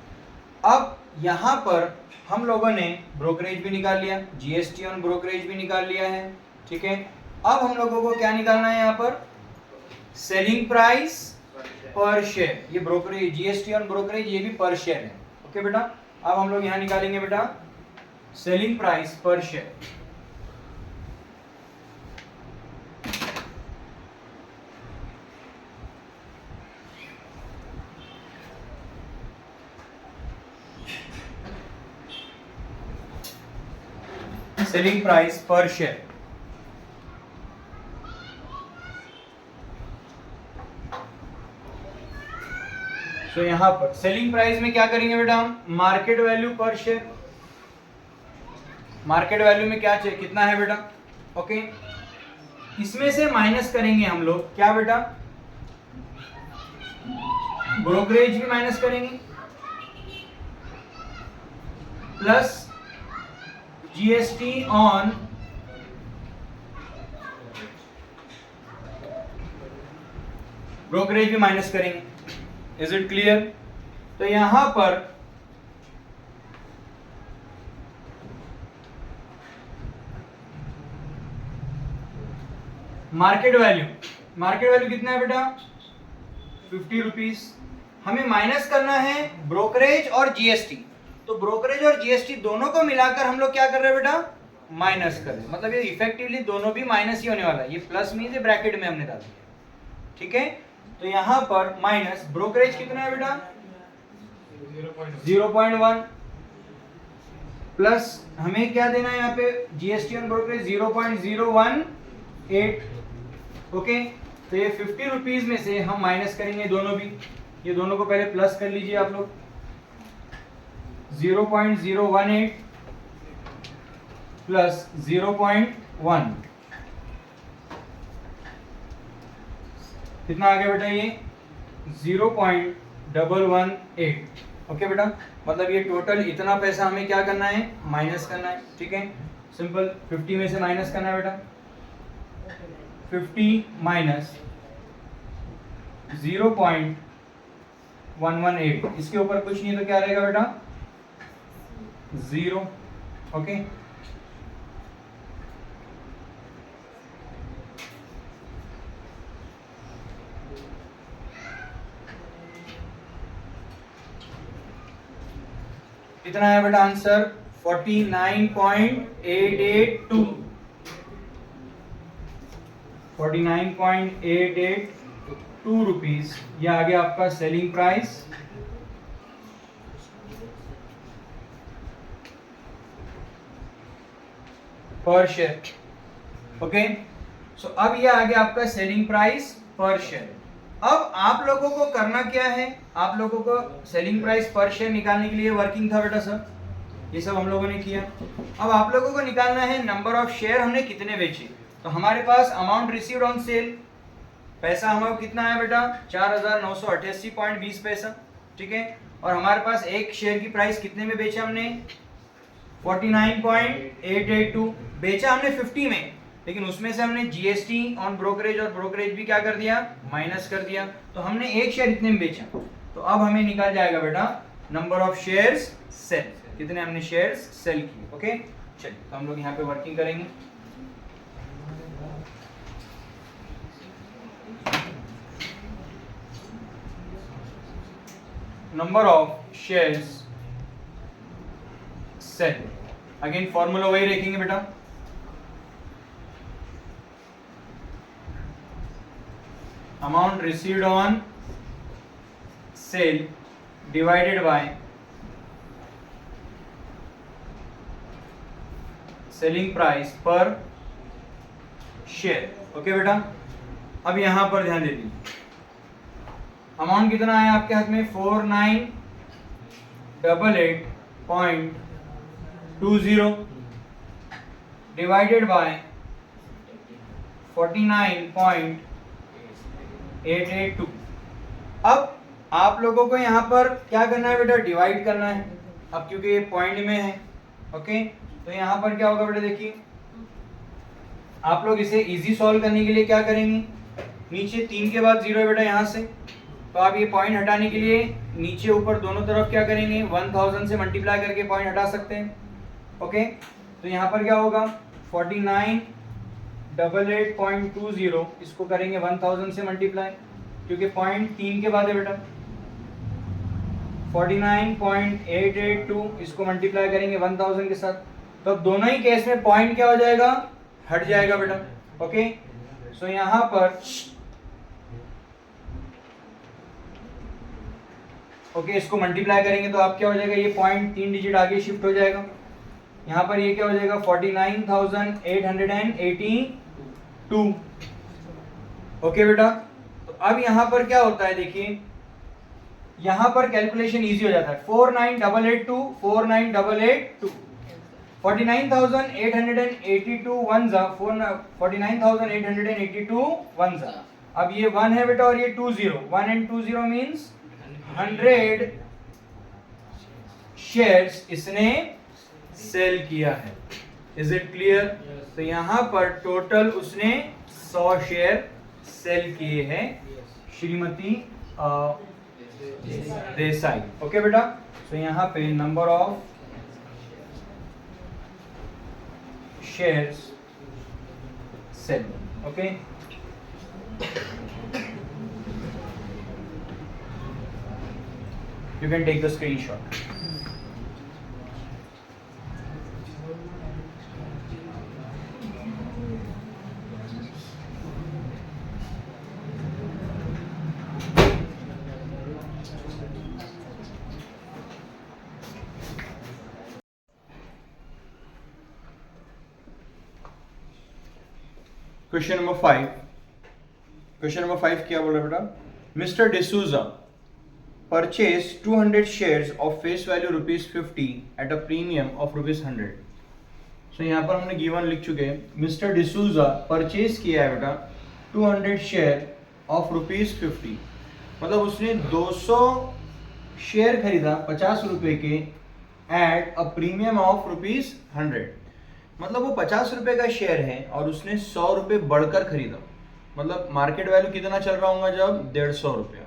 अब यहाँ पर हम लोगों ने ब्रोकरेज भी निकाल लिया, जीएसटी ऑन ब्रोकरेज भी निकाल लिया है, ठीक है। अब हम लोगों को क्या निकालना है यहाँ पर, सेलिंग प्राइस पर शेयर। ये ब्रोकरेज जीएसटी ऑन ब्रोकरेज ये भी पर शेयर है, ओके बेटा। अब हम लोग यहाँ निकालेंगे बेटा selling price per share. Selling price per share, तो यहां पर सेलिंग प्राइस में क्या करेंगे बेटा हम, मार्केट वैल्यू पर शेयर। मार्केट वैल्यू में क्या चाहिए, कितना है बेटा, ओके। इसमें से माइनस करेंगे हम लोग क्या बेटा, ब्रोकरेज भी माइनस करेंगे प्लस जीएसटी ऑन ब्रोकरेज भी माइनस करेंगे। Is it clear? तो यहां पर मार्केट वैल्यू कितना है बेटा 50 रुपीज। हमें माइनस करना है ब्रोकरेज और जीएसटी, तो ब्रोकरेज और जीएसटी दोनों को मिलाकर हम लोग क्या कर रहे हैं बेटा, माइनस कर रहे हैं। मतलब ये इफेक्टिवली दोनों भी माइनस ही होने वाला है, ये प्लस मीन ब्रैकेट में हमने डाल दिया, ठीक है। तो यहां पर माइनस ब्रोकरेज कितना है बेटा 0.1 प्लस हमें क्या देना है यहाँ पे जीएसटी ऑन ब्रोकरेज 0.018, ओके। तो ये 50 रुपीज में से हम माइनस करेंगे दोनों भी, ये दोनों को पहले प्लस कर लीजिए आप लोग, 0.018 प्लस 0.1 कितना आ गया बेटा ये 0.118, ओके बेटा। मतलब ये टोटल इतना पैसा हमें क्या करना है, माइनस करना है, ठीक है। सिंपल 50 में से माइनस करना है बेटा, 50 माइनस 0.118, इसके ऊपर कुछ नहीं तो क्या रहेगा बेटा 0, ओके। कितना है बेटा आंसर 49.882, ₹2, ये आ गया आपका selling price per share. Okay, सो अब ये आ गया आपका सेलिंग प्राइस पर शेयर। अब आप लोगों को करना क्या है, आप लोगों को सेलिंग प्राइस पर शेयर निकालने के लिए वर्किंग था बेटा सर, ये सब हम लोगों ने किया। अब आप लोगों को निकालना है नंबर ऑफ शेयर हमने कितने बेचे। तो हमारे पास अमाउंट रिसीव्ड ऑन सेल, पैसा हमारा कितना है बेटा 4988.20 पैसा, ठीक है। और हमारे पास एक शेयर की प्राइस कितने में बेचा हमने 49.882, बेचा हमने 50 में, लेकिन उसमें से हमने जीएसटी ऑन ब्रोकरेज और ब्रोकरेज भी क्या कर दिया माइनस कर दिया, तो हमने एक शेयर इतने में बेचा। तो अब हमें निकल जाएगा बेटा नंबर ऑफ शेयर्स सेल, कितने हमने शेयर्स सेल किए। ओके, चलिए तो हम लोग यहाँ पे वर्किंग करेंगे। Number of shares sell, again formula वही रखेंगे बेटा, amount received on sale divided by selling price per share. Okay बेटा, अब यहां पर ध्यान दे दीजिए, अमाउंट कितना है आपके हाथ में 4988.20 डिवाइडेड बाय 49.882। अब आप लोगों को यहां पर क्या करना है बेटा डिवाइड करना है, अब क्योंकि ये पॉइंट में है। ओके, तो यहां पर क्या होगा बेटा देखिए, आप लोग इसे इजी सॉल्व करने के लिए क्या करेंगे, नीचे 3 के बाद 0 है बेटा यहाँ से, तो आप ये पॉइंट हटाने के लिए नीचे ऊपर दोनों तरफ क्या करेंगे 1000 से मल्टीप्लाई करके पॉइंट हटा सकते हैं। ओके, तो यहाँ पर क्या होगा 4988.20, इसको करेंगे 1000 से मल्टीप्लाई, क्योंकि पॉइंट 3 के बाद है बेटा। 49.882 इसको मल्टीप्लाई करेंगे 1000 के साथ, तो अब दोनों ही केस में पॉइंट क्या हो जाएगा हट जाएगा बेटा। ओके, सो यहां पर ओके इसको मल्टीप्लाई करेंगे तो आप क्या हो जाएगा, ये पॉइंट 3 डिजिट आगे शिफ्ट हो जाएगा, यहां पर ये क्या हो जाएगा 49,882। ओके बेटा, तो अब यहां पर क्या होता है देखिए, यहां पर कैलकुलेशन इजी हो जाता है, 49,882 49,882 49,882 वन जा 49,882 वन जा। अब ये 1 है बेटा और ये 20, 1 and 20 मींस 100 शेयर्स इसने सेल किया है। Is it clear? तो यहां पर टोटल उसने 100 शेयर सेल किए हैं श्रीमती देसाई। ओके बेटा, तो यहां पे number of shares sell. Okay, you can take the screenshot. Question number 5, question number 5 क्या बोल रहा है बेटा, mister D'Souza purchase 200 shares of face value ₹50 at a premium of ₹100। सो यहाँ पर हमने गिवन लिख चुके हैं, मिस्टर डिसूजा परचेज किया है बेटा 200 शेयर ऑफ ₹50, मतलब उसने 200 शेयर खरीदा 50 रुपए के एट अ प्रीमियम ऑफ ₹100, मतलब वो 50 रुपए का शेयर है और उसने 100 रुपए बढ़कर खरीदा, मतलब मार्केट वैल्यू कितना चल रहा होगा जब 150 रुपया।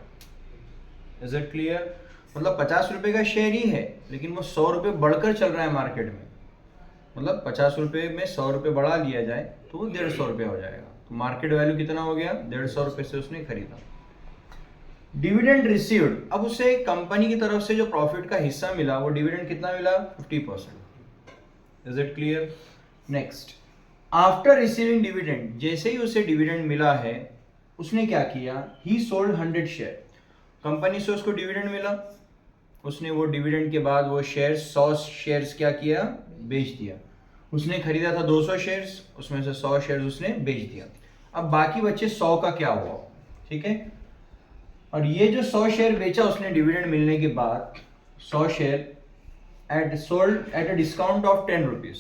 Is it clear? मतलब 50 रुपए का शेयर ही है लेकिन वो 100 रुपए बढ़कर चल रहा है मार्केट में, मतलब 50 रुपए में 100 रुपए बढ़ा लिया जाए तो वो 150 रुपया हो जाएगा, तो मार्केट वैल्यू कितना हो गया 150 रुपए से उसने खरीदा। डिविडेंड रिसीव्ड, अब उसे कंपनी की तरफ से जो प्रॉफिट का हिस्सा मिला वो डिविडेंड कितना मिला 50%। Is it clear? Next, after receiving dividend, जैसे ही उसे डिविडेंड मिला है उसने क्या किया, ही सोल्ड 100 शेयर, कंपनी से उसको डिविडेंड मिला, उसने वो डिविडेंड के बाद वो शेयर 100 शेयर्स क्या किया, बेच दिया। उसने खरीदा था 200 शेयर्स, उसमें से 100 शेयर्स उसने बेच दिया। अब बाकी बचे 100 का क्या हुआ, ठीक है। और ये जो 100 शेयर बेचा उसने डिविडेंड मिलने के बाद, 100 share sold at a discount of 10 rupees,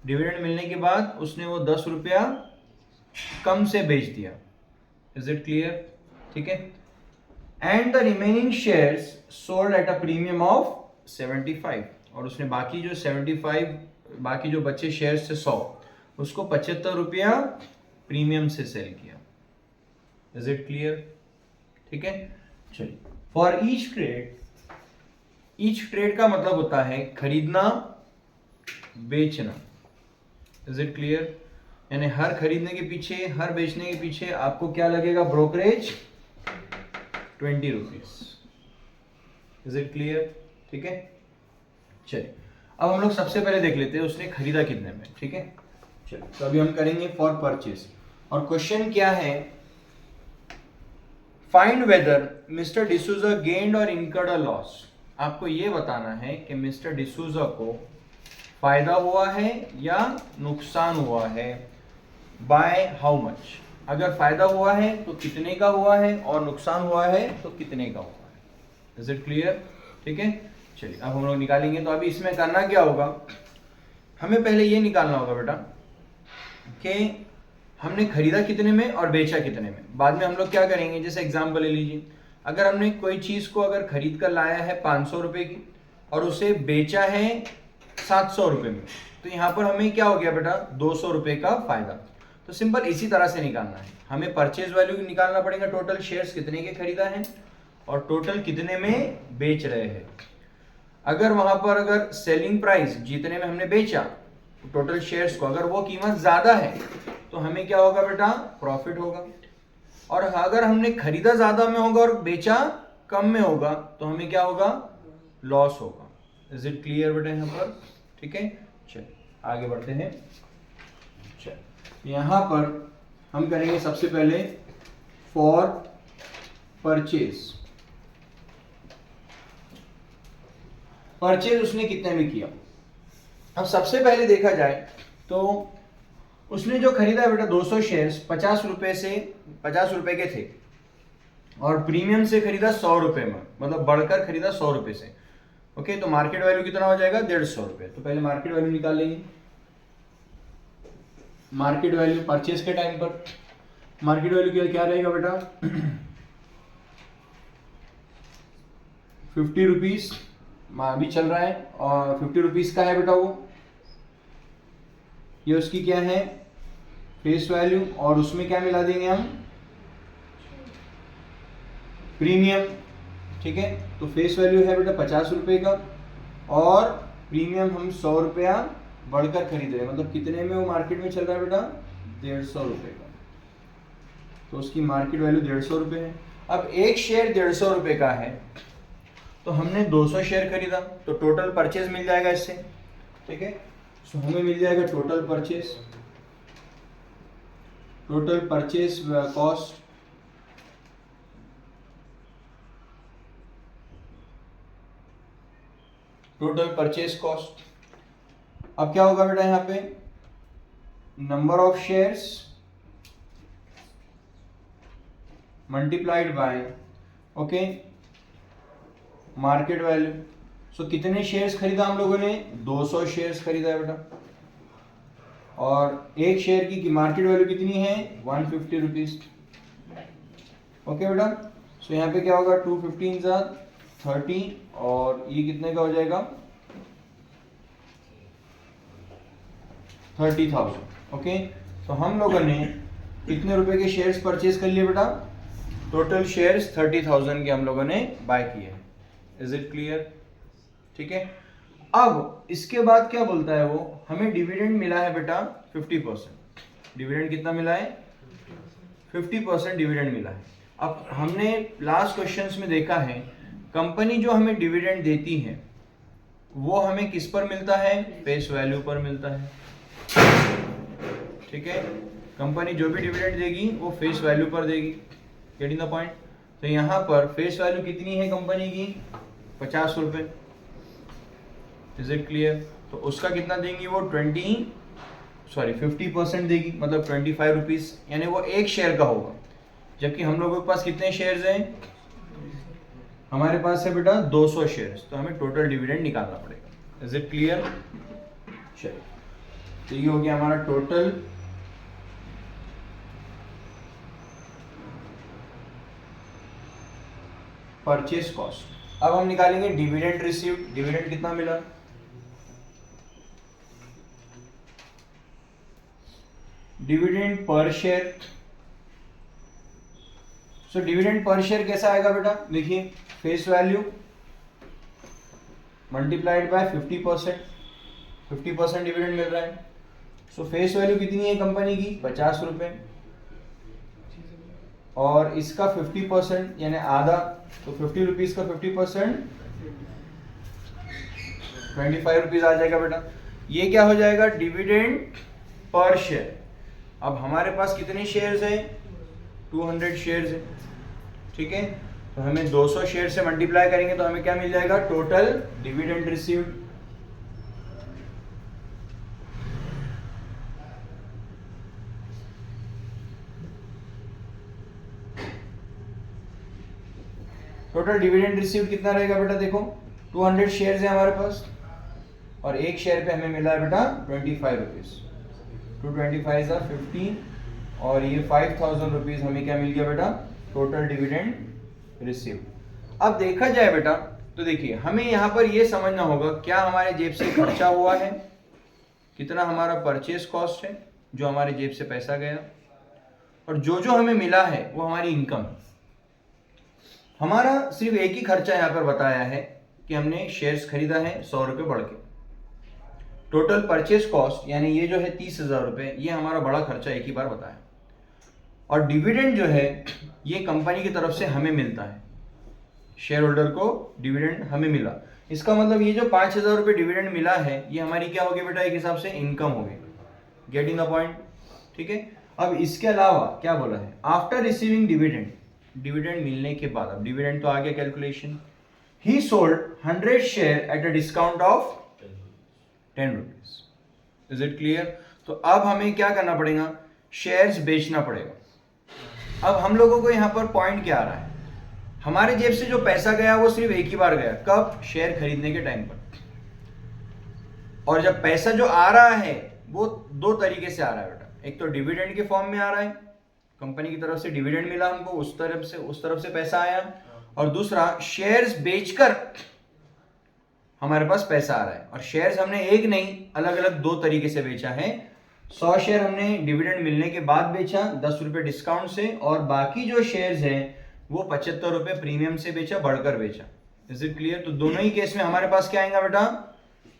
dividend मिलने के बाद उसने वो 10 रुपया कम से बेच दिया। इज इट क्लियर, ठीक है। And the remaining shares sold at a premium of 75, और उसने बाकी जो 75, बाकी जो बचे शेयर्स थे 100, उसको 75 रुपया प्रीमियम से सेल किया। इज इट क्लियर, ठीक है। चलिए, for each trade, each trade का मतलब होता है खरीदना बेचना। इज इट क्लियर, यानी हर खरीदने के पीछे, हर बेचने के पीछे आपको क्या लगेगा, brokerage 20 rupees. Is it clear, ठीक है। चलिए, अब हम लोग सबसे पहले देख लेते हैं उसने खरीदा कितने में, ठीक है। चलिए, तो अभी हम करेंगे फॉर परचेज, और क्वेश्चन क्या है, find weather mister D'Souza gained और इनकर्ड अ लॉस। आपको ये बताना है कि मिस्टर डिसूजा को फायदा हुआ है या नुकसान हुआ है, बाय हाउ मच। अगर फायदा हुआ है तो कितने का हुआ है, और नुकसान हुआ है तो कितने का हुआ है। इज इट क्लियर, ठीक है। चलिए, अब हम लोग निकालेंगे। तो अभी इसमें करना क्या होगा, हमें पहले ये निकालना होगा बेटा कि हमने खरीदा कितने में और बेचा कितने में। बाद में हम लोग क्या करेंगे, जैसे एग्जांपल ले लीजिए, अगर हमने कोई चीज को अगर खरीद कर लाया है 500 रुपए की और उसे बेचा है 700 रुपए में, तो यहाँ पर हमें क्या हो गया बेटा, 200 रुपए का फायदा। तो सिंपल इसी तरह से निकालना है, हमें परचेज वैल्यू निकालना पड़ेगा, टोटल शेयर्स कितने के खरीदा है और टोटल कितने में बेच रहे हैं। अगर वहां पर अगर सेलिंग प्राइस जितने में हमने बेचा टोटल शेयर्स को, अगर वो कीमत ज्यादा है तो हमें क्या होगा बेटा, प्रॉफिट होगा। और अगर हमने खरीदा ज्यादा में होगा और बेचा कम में होगा तो हमें क्या होगा, लॉस होगा। इज इट क्लियर बेटा यहाँ पर, ठीक है। चलिए आगे बढ़ते हैं। चलिए, यहाँ पर हम करेंगे सबसे पहले फॉर परचेज। परचेज उसने कितने में किया। अब सबसे पहले देखा जाए तो उसने जो खरीदा है बेटा 200 शेयर्स 50 रुपए से, 50 रुपए के थे, और प्रीमियम से खरीदा 100 रुपए में, मतलब बढ़कर खरीदा 100 रुपए से। ओके, तो मार्केट वैल्यू कितना हो जाएगा, 150 रुपए। तो पहले मार्केट वैल्यू निकाल लेंगे। मार्केट वैल्यू परचेज के टाइम पर मार्केट वैल्यू क्या रहेगा बेटा, 50 रुपीज अभी चल रहा है, और 50 रुपीज का है बेटा वो, ये उसकी क्या है फेस वैल्यू, और उसमें क्या मिला देंगे हम, प्रीमियम, ठीक है। तो फेस वैल्यू है बेटा 50 रुपए का, और प्रीमियम हम 100 रुपया बढ़कर खरीद रहे हैं, मतलब कितने में वो मार्केट में चल रहा है बेटा, 150 रुपए का। तो उसकी मार्केट वैल्यू 150 रुपए है। अब एक शेयर 150 रुपए का है, तो हमने 200 शेयर खरीदा, तो टोटल परचेज मिल जाएगा इससे, ठीक है। सो हमें मिल जाएगा total purchase, total purchase cost, total purchase cost. अब क्या होगा बेटा यहाँ पे, number of shares multiplied by, okay, market value. So कितने शेयर्स खरीदा हम लोगों ने, 200 शेयर्स खरीदा है बेटा, और एक शेयर की मार्केट वैल्यू कितनी है, 150 रुपीज। ओके बेटा, सो यहाँ पे क्या होगा, 215 30, और ये कितने का हो जाएगा, 30,000। ओके, तो हम लोगों ने कितने रुपए के शेयर्स परचेज कर लिए बेटा, टोटल शेयर्स 30,000 के हम लोगों ने बाय किए। इज इट क्लियर, ठीक है। अब इसके बाद क्या बोलता है वो, हमें डिविडेंड मिला है बेटा 50%। डिविडेंड कितना मिला है, 50% डिविडेंड मिला है। अब हमने लास्ट क्वेश्चंस में देखा है, कंपनी जो हमें डिविडेंड देती है वो हमें किस पर मिलता है, फेस वैल्यू पर मिलता है, ठीक है। कंपनी जो भी डिविडेंड देगी वो फेस वैल्यू पर देगी, गेटिंग द पॉइंट। तो यहाँ पर फेस वैल्यू कितनी है कंपनी की, 50 रुपये, इज इट क्लियर। तो उसका कितना देंगी वो 50% देगी, मतलब 25 रुपीज, यानी वो एक शेयर का होगा। जबकि हम लोगों के पास कितने शेयर्स हैं, हमारे पास है बेटा 200 शेयर्स, तो हमें टोटल डिविडेंड निकालना पड़ेगा, इज इट क्लियर। चलिए, तो ये हो गया हमारा टोटल परचेज कॉस्ट। अब हम निकालेंगे डिविडेंड रिसीव्ड। डिविडेंड कितना मिला, dividend per share. So dividend per share कैसा आएगा बेटा, देखिए face value multiplied by 50%, 50% dividend मिल रहा है। सो फेस वैल्यू कितनी है कंपनी की, 50 रुपए, और इसका 50% यानी आधा, तो 50 रुपीज का 50% 25 रुपीज आ जाएगा बेटा। ये क्या हो जाएगा, डिविडेंड पर शेयर। अब हमारे पास कितने शेयर्स हैं, 200 शेयर्स हैं, ठीक है। तो हमें 200 शेयर से मल्टीप्लाई करेंगे तो हमें क्या मिल जाएगा, total dividend received. Total dividend received कितना रहेगा बेटा, देखो 200 शेयर्स है हमारे पास, और एक शेयर पे हमें मिला है बेटा 25 रुपीज। 225 आर 15, और ये 5000 रुपीज हमें क्या मिल गया बेटा, टोटल डिविडेंड रिसीव्ड। अब देखा जाए बेटा, तो देखिए हमें यहाँ पर ये समझना होगा क्या हमारे जेब से खर्चा हुआ है, कितना हमारा परचेज कॉस्ट है, जो हमारे जेब से पैसा गया, और जो जो हमें मिला है वो हमारी इनकम है। हमारा सिर्फ एक ही खर्चा यहाँ पर बताया है कि हमने शेयर्स खरीदा है 100 रुपये बढ़ के। टोटल परचेज कॉस्ट यानी ये जो है 30,000 रुपये, ये हमारा बड़ा खर्चा एक ही बार बताया। और डिविडेंड जो है ये कंपनी की तरफ से हमें मिलता है, शेयर होल्डर को डिविडेंड हमें मिला। इसका मतलब ये जो 5,000 रुपये डिविडेंड मिला है ये हमारी क्या होगी बेटा, एक हिसाब से इनकम होगी, गेटिंग द पॉइंट, ठीक है। अब इसके अलावा क्या बोला है, आफ्टर रिसीविंग डिविडेंड, डिविडेंड मिलने के बाद, अब डिविडेंड तो आ गया calculation, he sold 100 share at a discount of 10 rupees, is it clear. तो अब हमें क्या करना पड़ेगा, शेयर्स बेचना पड़ेगा। अब हम लोगों को यहां पर पॉइंट क्या आ रहा है, हमारे जेब से जो पैसा गया वो सिर्फ एक ही बार गया, कब, शेयर खरीदने के टाइम पर। और जब पैसा जो आ रहा है वो दो तरीके से आ रहा है बेटा, एक तो डिविडेंड के फॉर्म में आ रहा है, कंपनी की तरफ से डिविडेंड मिला हमको, उस तरफ से पैसा आया, और दूसरा शेयर्स बेचकर हमारे पास पैसा आ रहा है। और शेयर्स हमने एक नहीं अलग अलग दो तरीके से बेचा है। 100 शेयर हमने डिविडेंड मिलने के बाद बेचा 10 रुपए डिस्काउंट से, और बाकी जो शेयर्स हैं वो 75 रुपए प्रीमियम से बेचा, बढ़कर बेचा, इज इट क्लियर। तो दोनों ही केस में हमारे पास क्या आएगा बेटा,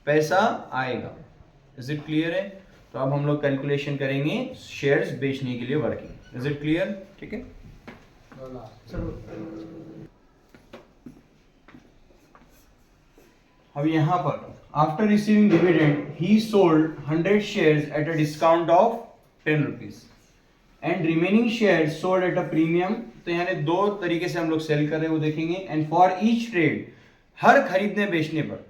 पैसा आएगा, इज इट क्लियर है। तो अब हम लोग कैलकुलेशन करेंगे शेयर्स बेचने के लिए वर्किंग, इज इट क्लियर, ठीक है। अब यहां पर after receiving dividend he sold 100 shares at a discount of 10 rupees and remaining shares sold at a premium. तो यानी दो तरीके से हम लोग सेल कर रहे हैं वो देखेंगे। एंड फॉर ईच ट्रेड, हर खरीदने बेचने पर,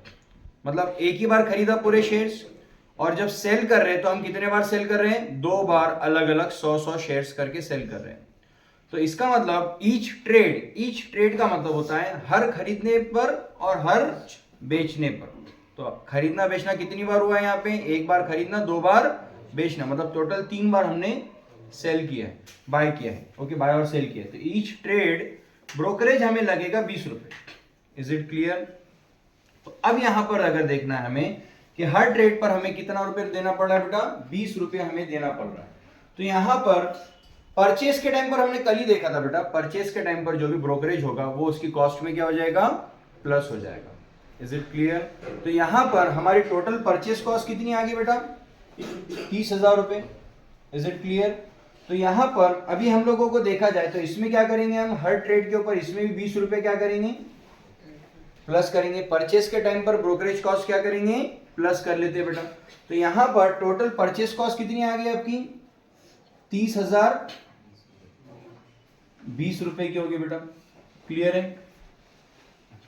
मतलब एक ही बार खरीदा पूरे शेयर्स, और जब सेल कर रहे हैं तो हम कितने बार सेल कर रहे हैं, दो बार अलग अलग 100 शेयर्स करके सेल कर रहे हैं। तो इसका मतलब ईच ट्रेड का मतलब होता है हर खरीदने पर और हर बेचने पर। तो खरीदना बेचना कितनी बार हुआ है यहाँ पे, एक बार खरीदना, दो बार बेचना, मतलब टोटल 3 बार हमने सेल किया है, बाय किया है, ओके, बाय और सेल किया है। तो ईच ट्रेड ब्रोकरेज हमें लगेगा 20 रुपए, इज इट क्लियर। तो अब यहां पर अगर देखना है हमें कि हर ट्रेड पर हमें कितना रुपए देना पड़ रहा है बेटा, 20 रुपए हमें देना पड़ रहा है। तो यहां पर परचेस के टाइम पर हमने कल ही देखा था बेटा, परचेस के टाइम पर जो भी ब्रोकरेज होगा वो उसकी कॉस्ट में क्या हो जाएगा, प्लस हो जाएगा, इज इट क्लियर। तो यहां पर हमारी टोटल परचेस कॉस्ट कितनी आ गई बेटा, 30,000 रुपए, इज इट क्लियर। तो यहां पर अभी हम लोगों को देखा जाए तो इसमें क्या करेंगे हम, हर ट्रेड के ऊपर इसमें भी 20 रुपए क्या करेंगे, प्लस करेंगे। परचेस के टाइम पर ब्रोकरेज कॉस्ट क्या करेंगे, प्लस कर लेते बेटा। तो यहां पर टोटल परचेस कॉस्ट कितनी आ गई आपकी, 30,020 रुपए की होगी बेटा। क्लियर है?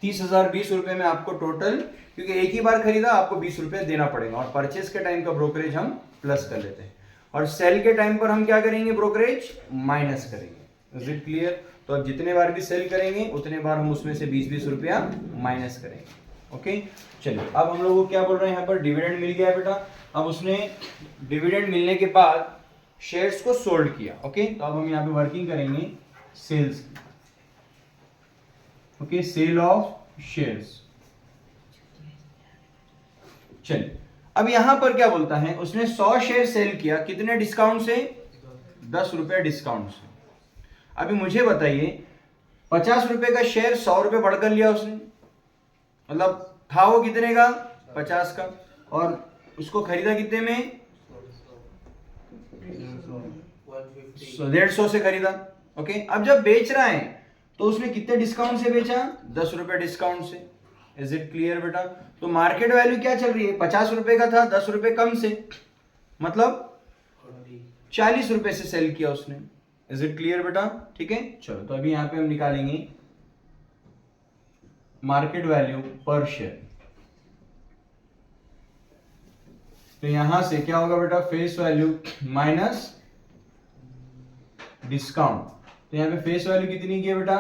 30,020 रुपए में आपको टोटल, क्योंकि एक ही बार खरीदा आपको 20 रुपए देना पड़ेगा, और परचेस के टाइम का ब्रोकरेज हम प्लस कर लेते हैं, और सेल के टाइम पर हम क्या करेंगे, ब्रोकरेज माइनस करेंगे। Is it clear? तो अब जितने बार भी सेल करेंगे उतने बार हम उसमें से 20-20 रुपया माइनस करेंगे। ओके, चलिए अब हम लोग को क्या बोल रहे हैं, यहाँ पर डिविडेंड मिल गया है बेटा। अब उसने डिविडेंड मिलने के बाद शेयर्स को सोल्ड किया। ओके, तो अब हम यहाँ पे वर्किंग करेंगे सेल्स की। Okay, sale of shares. चलिए अब यहां पर क्या बोलता है, उसने 100 शेयर सेल किया, कितने डिस्काउंट से, 10 रुपए डिस्काउंट से। अभी मुझे बताइए 50 रुपए का शेयर 100 रुपए बढ़कर लिया उसने, मतलब था वो कितने का, 50 का, और उसको खरीदा कितने में, 150 से खरीदा। ओके, अब जब बेच रहा है तो उसने कितने डिस्काउंट से बेचा, 10 रुपए डिस्काउंट से। इज इट क्लियर बेटा? तो मार्केट वैल्यू क्या चल रही है, 50 रुपए का था, 10 रुपए कम से, मतलब 40 रुपए से सेल किया उसने। इज इट क्लियर बेटा? ठीक है, चलो तो अभी यहां पे हम निकालेंगे मार्केट वैल्यू पर शेयर। तो यहां से क्या होगा बेटा, फेस वैल्यू माइनस डिस्काउंट। तो यहां पे फेस वैल्यू कितनी की है बेटा,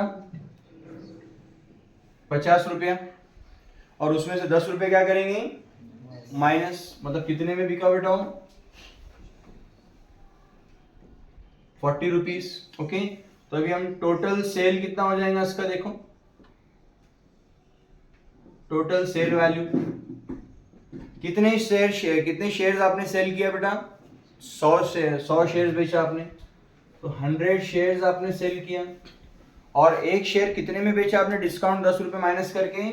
50 रुपया, और उसमें से 10 रुपए क्या करेंगे, माइनस, मतलब कितने में बिका बेटा, 40 रुपीज। ओके, तो अभी हम टोटल सेल कितना हो जाएगा इसका, देखो टोटल सेल वैल्यू, कितने शेयर्स आपने सेल किया बेटा, 100 शेयर्स बेचा आपने, तो 100 शेयर्स आपने सेल किया, और एक शेयर कितने में बेचा आपने, डिस्काउंट 10 रुपए माइनस करके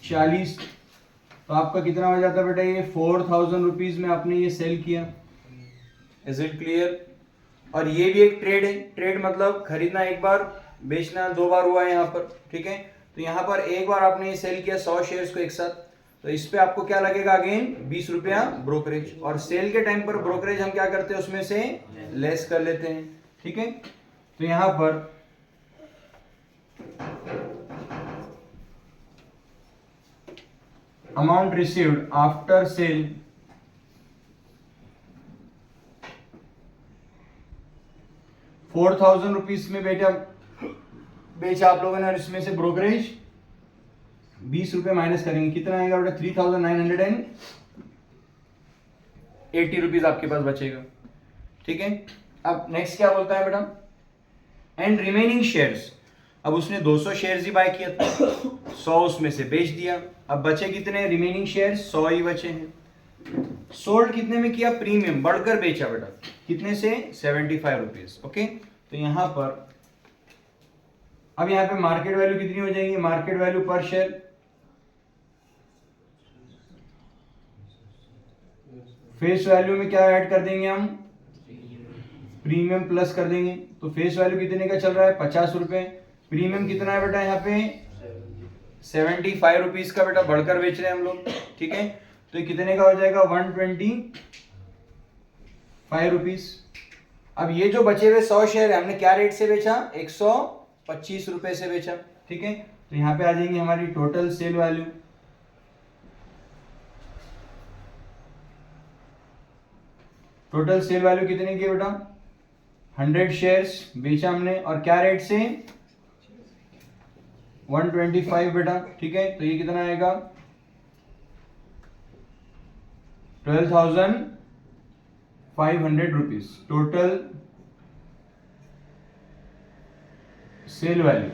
40, तो आपका कितना हो जाता है बेटा, ये 4000 रुपीज में आपने ये सेल किया। Is it clear? और ये भी एक ट्रेड है, ट्रेड मतलब खरीदना एक बार, बेचना 2 बार हुआ है यहाँ पर। ठीक है, तो यहाँ पर एक बार आपने ये सेल किया 100 शेयर्स को एक साथ, तो इस पे आपको क्या लगेगा, अगेन 20 रुपया ब्रोकरेज, और सेल के टाइम पर ब्रोकरेज हम क्या करते हैं, उसमें से लेस कर लेते हैं। ठीक है, तो यहां पर अमाउंट रिसीव्ड आफ्टर सेल, ₹4000 में बेचा आप लोगों ने, और इसमें से ब्रोकरेज 20 रुपए माइनस करेंगे, कितना आएगा बेटा, 3980 रुपीज आपके पास बचेगा। ठीक है, अब नेक्स्ट क्या बोलता है बेटा, एंड रिमेनिंग शेयर्स। अब उसने 200 शेयर्स ही बाय किया था, 100 उसमें से बेच दिया, अब बचे कितने, रिमेनिंग शेयर्स 100 ही बचे हैं। सोल्ड कितने में किया, प्रीमियम, बढ़कर बेचा बेटा, कितने से, 75 रुपीज। ओके, तो यहां पर अब यहां पे मार्केट वैल्यू कितनी हो जाएगी, मार्केट वैल्यू पर शेयर, फेस वैल्यू में क्या ऐड कर देंगे हम, प्रीमियम प्लस कर देंगे, तो फेस वैल्यू कितने का चल रहा है, 50 रुपए, प्रीमियम कितना है बेटा, यहाँ पे 75 रुपीज का बेटा, बढ़कर बेच रहे हैं हम लोग। ठीक है, तो ये कितने का हो जाएगा, 125 रुपीज। अब ये जो बचे हुए 100 शेयर है, हमने क्या रेट से बेचा, 125 रुपए से बेचा। ठीक है, तो यहाँ पे आ जाएंगे हमारी total sale value, total sale value कितने की है बेटा, 100 शेयर्स बेचा हमने, और क्या रेट से, 125 बेटा। ठीक है, तो ये कितना आएगा, 12,500 रुपीज टोटल सेल वैल्यू।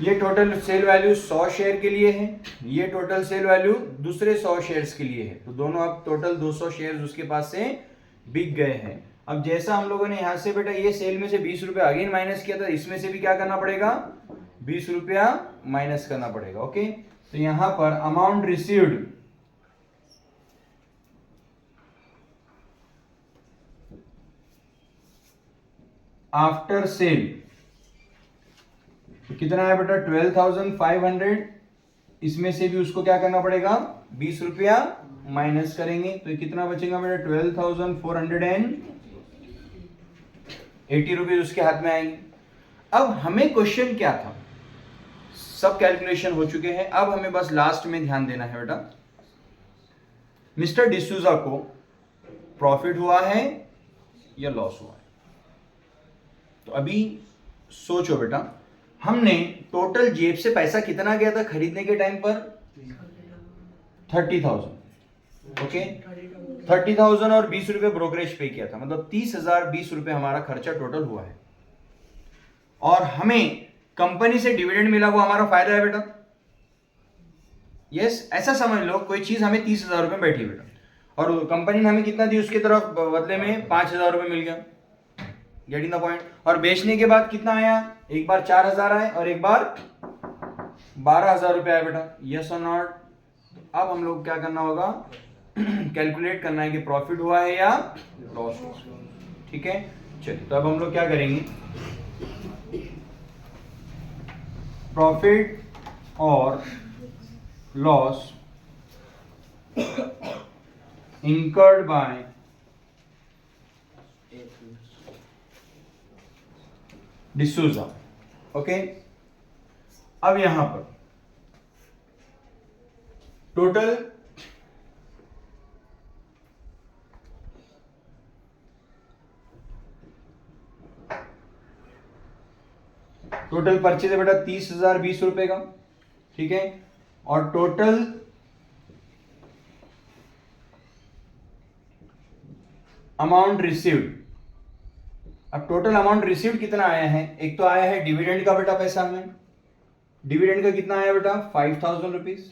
ये टोटल सेल वैल्यू 100 शेयर के लिए है, ये टोटल सेल वैल्यू दूसरे 100 शेयर्स के लिए है, तो दोनों अब टोटल 200 शेयर्स उसके पास से बिक गए हैं। अब जैसा हम लोगों ने यहां से बेटा ये सेल में से 20 रुपया अगेन माइनस किया था, इसमें से भी क्या करना पड़ेगा, 20 रुपया माइनस करना पड़ेगा। ओके, तो यहां पर अमाउंट रिसीव्ड आफ्टर सेल कितना है बेटा, 12,500, इसमें से भी उसको क्या करना पड़ेगा, 20 रुपया माइनस करेंगे, तो कितना बचेगा बेटा, 12,450 ₹80 उसके हाथ में आएंगे। अब हमें क्वेश्चन क्या था, सब कैलकुलेशन हो चुके हैं, अब हमें बस लास्ट में ध्यान देना है बेटा, मिस्टर डिसूजा को प्रॉफिट हुआ है या लॉस हुआ है। तो अभी सोचो बेटा, हमने टोटल जेब से पैसा कितना गया था खरीदने के टाइम पर? 30,000। ओके, 30,000 और 20 रुपए ब्रोकरेज पे किया था, मतलब 30,000 20 रुपए हमारा खर्चा टोटल हुआ है। और हमें कंपनी से डिविडेंड मिला, वो हमारा फायदा है बेटा। यस, ऐसा समझ लो कोई चीज हमें 30,000 रुपए बैठी बेटा, और कंपनी ने हमें कितना दी, उसकी तरफ बदले में 5,000 रुपए मिल गया। Getting the point. और बेचने के बाद कितना आया, एक बार 4,000 आए और एक बार 12,000 रुपए आया बेटा। यस और नॉट? अब हम लोग क्या करना होगा, कैलकुलेट करना है कि प्रॉफिट हुआ है या लॉस हुआ। ठीक है, चलिए तो अब हम लोग क्या करेंगे, प्रॉफिट और loss incurred by D'Souza. Okay, अब यहां पर टोटल परचेज है बेटा 30,000 20 रुपए का। ठीक है, और टोटल अमाउंट रिसीव्ड। अब टोटल अमाउंट रिसीव्ड कितना आया है, एक तो आया है डिविडेंड का बेटा पैसा, हमें डिविडेंड का कितना आया बेटा 5,000 रुपीज।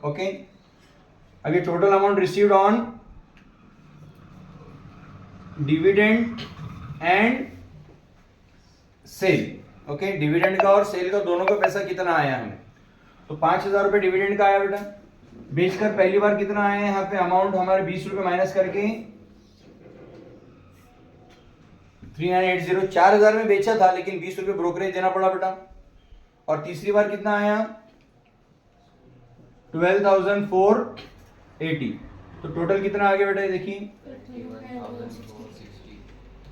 ओके, अभी total amount received on dividend and sale. Okay, dividend का और सेल का दोनों का पैसा कितना आया हमें, तो 5,000 रुपए डिविडेंड का आया बेटा। बेचकर पहली बार कितना आया यहाँ पे, अमाउंट हमारे 20 रुपए माइनस करके 3980, 4,000 में बेचा था लेकिन 20 रुपए ब्रोकरेज देना पड़ा बेटा। और तीसरी बार कितना आया 12,480, तो टोटल कितना आ गया बेटा, देखिए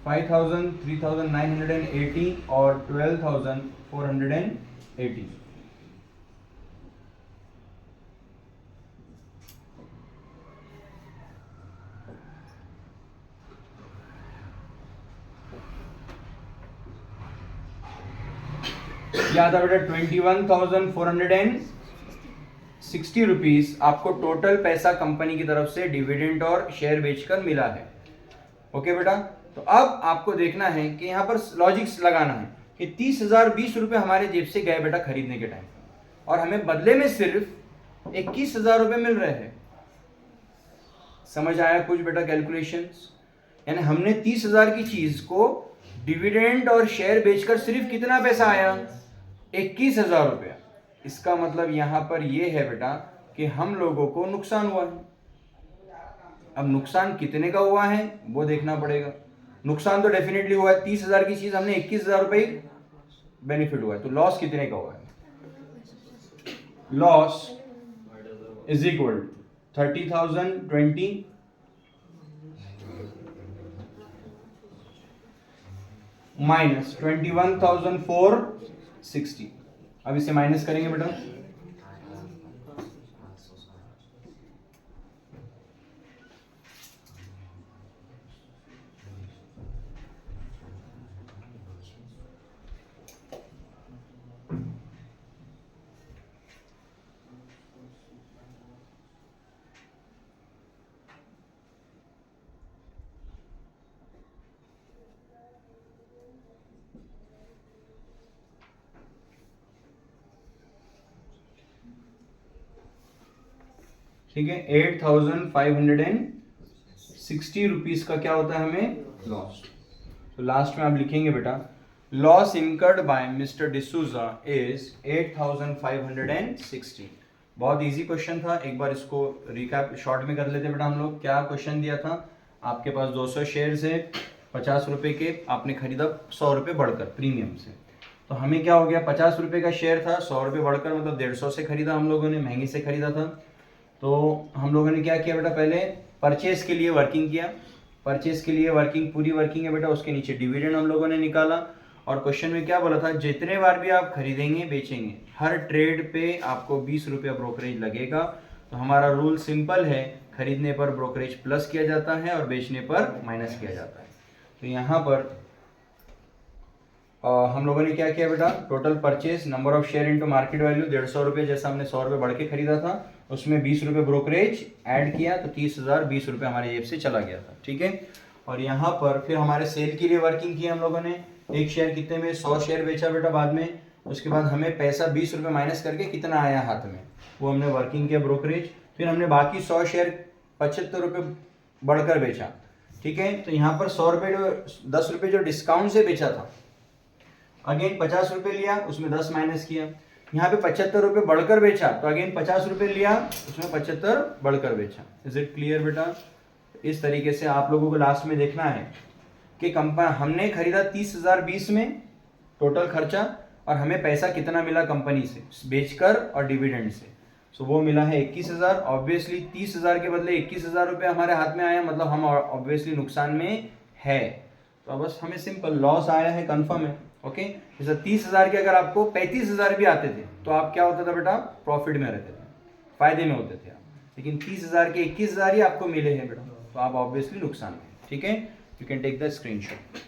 5,000, 3,980 और 12,480। क्या था बेटा 21,460 रुपीज आपको टोटल पैसा कंपनी की तरफ से डिविडेंड और शेयर बेचकर मिला है। ओके बेटा, तो अब आपको देखना है कि यहाँ पर लॉजिक्स लगाना है कि 30,000 20 रुपए हमारे जेब से गए बेटा खरीदने के टाइम, और हमें बदले में सिर्फ 21,000 रुपए मिल रहे हैं। समझ आया कुछ बेटा कैलकुलेशंस? यानी हमने 30,000 की चीज को डिविडेंड और शेयर बेचकर सिर्फ कितना पैसा आया, 21,000 रुपया। इसका मतलब यहां पर यह है बेटा कि हम लोगों को नुकसान हुआ है। अब नुकसान कितने का हुआ है वो देखना पड़ेगा। नुकसान तो डेफिनेटली हुआ है, 30,000 की चीज हमने 21,000 रुपए बेनिफिट हुआ है, तो लॉस कितने का हुआ है, लॉस इज इक्वल 30,020 माइनस 21,460। अब इसे माइनस करेंगे बेटा, ठीक है 8,560 रुपीज का क्या होता है हमें लॉस। तो लास्ट में आप लिखेंगे बेटा loss incurred by mister D'Souza is 8,560। बहुत इजी क्वेश्चन था, एक बार इसको रिकैप शॉर्ट में कर लेते बेटा हम लोग। क्या क्वेश्चन दिया था, आपके पास 200 शेयर है 50 रुपए के, आपने खरीदा 100 रुपए बढ़कर प्रीमियम से, तो हमें क्या हो गया 50 रुपए का शेयर था, 100 रुपए बढ़कर मतलब 150 से खरीदा हम लोगों ने, महंगी से खरीदा था। तो हम लोगों ने क्या किया बेटा, पहले परचेज के लिए वर्किंग किया, परचेज के लिए वर्किंग, पूरी वर्किंग है बेटा, उसके नीचे डिविडेंड हम लोगों ने निकाला। और क्वेश्चन में क्या बोला था, जितने बार भी आप खरीदेंगे बेचेंगे हर ट्रेड पे आपको 20 रुपया ब्रोकरेज लगेगा। तो हमारा रूल सिंपल है, खरीदने पर ब्रोकरेज प्लस किया जाता है और बेचने पर माइनस किया जाता है। तो यहाँ पर हम लोगों ने क्या किया बेटा, total purchase number of share into market value 150 रुपये, जैसा हमने 100 रुपये बढ़ के खरीदा था, उसमें 20 रुपये ब्रोकरेज ऐड किया तो 30,000 20 रुपये हमारे जेब से चला गया था, ठीक है। और यहाँ पर फिर हमारे सेल के लिए वर्किंग की हम लोगों ने, एक शेयर कितने में, 100 शेयर बेचा बेटा बाद में। उसके बाद हमें पैसा 20 रुपये माइनस करके कितना आया हाथ में, वो हमने वर्किंग किया ब्रोकरेज। फिर हमने बाकी 100 शेयर 75 रुपये बढ़कर बेचा, ठीक है। तो यहाँ पर 100 रुपये जो 10 रुपये जो डिस्काउंट से बेचा था, अगेन 50 रुपये लिया, उसमें 10 माइनस किया। यहाँ पे 75 रुपये बढ़कर बेचा तो अगेन 50 रुपये लिया, उसमें 75 बढ़कर बेचा। इज इट क्लियर बेटा? इस तरीके से आप लोगों को लास्ट में देखना है कि कंपनी हमने खरीदा 30,020 में टोटल खर्चा, और हमें पैसा कितना मिला कंपनी से बेचकर और डिविडेंड से। सो वो मिला है 21,000। ऑब्वियसली 30,000 के बदले 21,000 रुपये हमारे हाथ में आया, मतलब हम ऑब्वियसली नुकसान में है। तो बस हमें सिंपल लॉस आया है, कंफर्म है, ओके। जैसे 30,000 के अगर आपको 35,000 भी आते थे तो आप क्या होता था बेटा, प्रॉफिट में रहते थे, फायदे में होते थे आप। लेकिन 30,000 के 21,000 ही आपको मिले हैं बेटा, तो आप ऑब्वियसली नुकसान में, ठीक है। You can take the screenshot.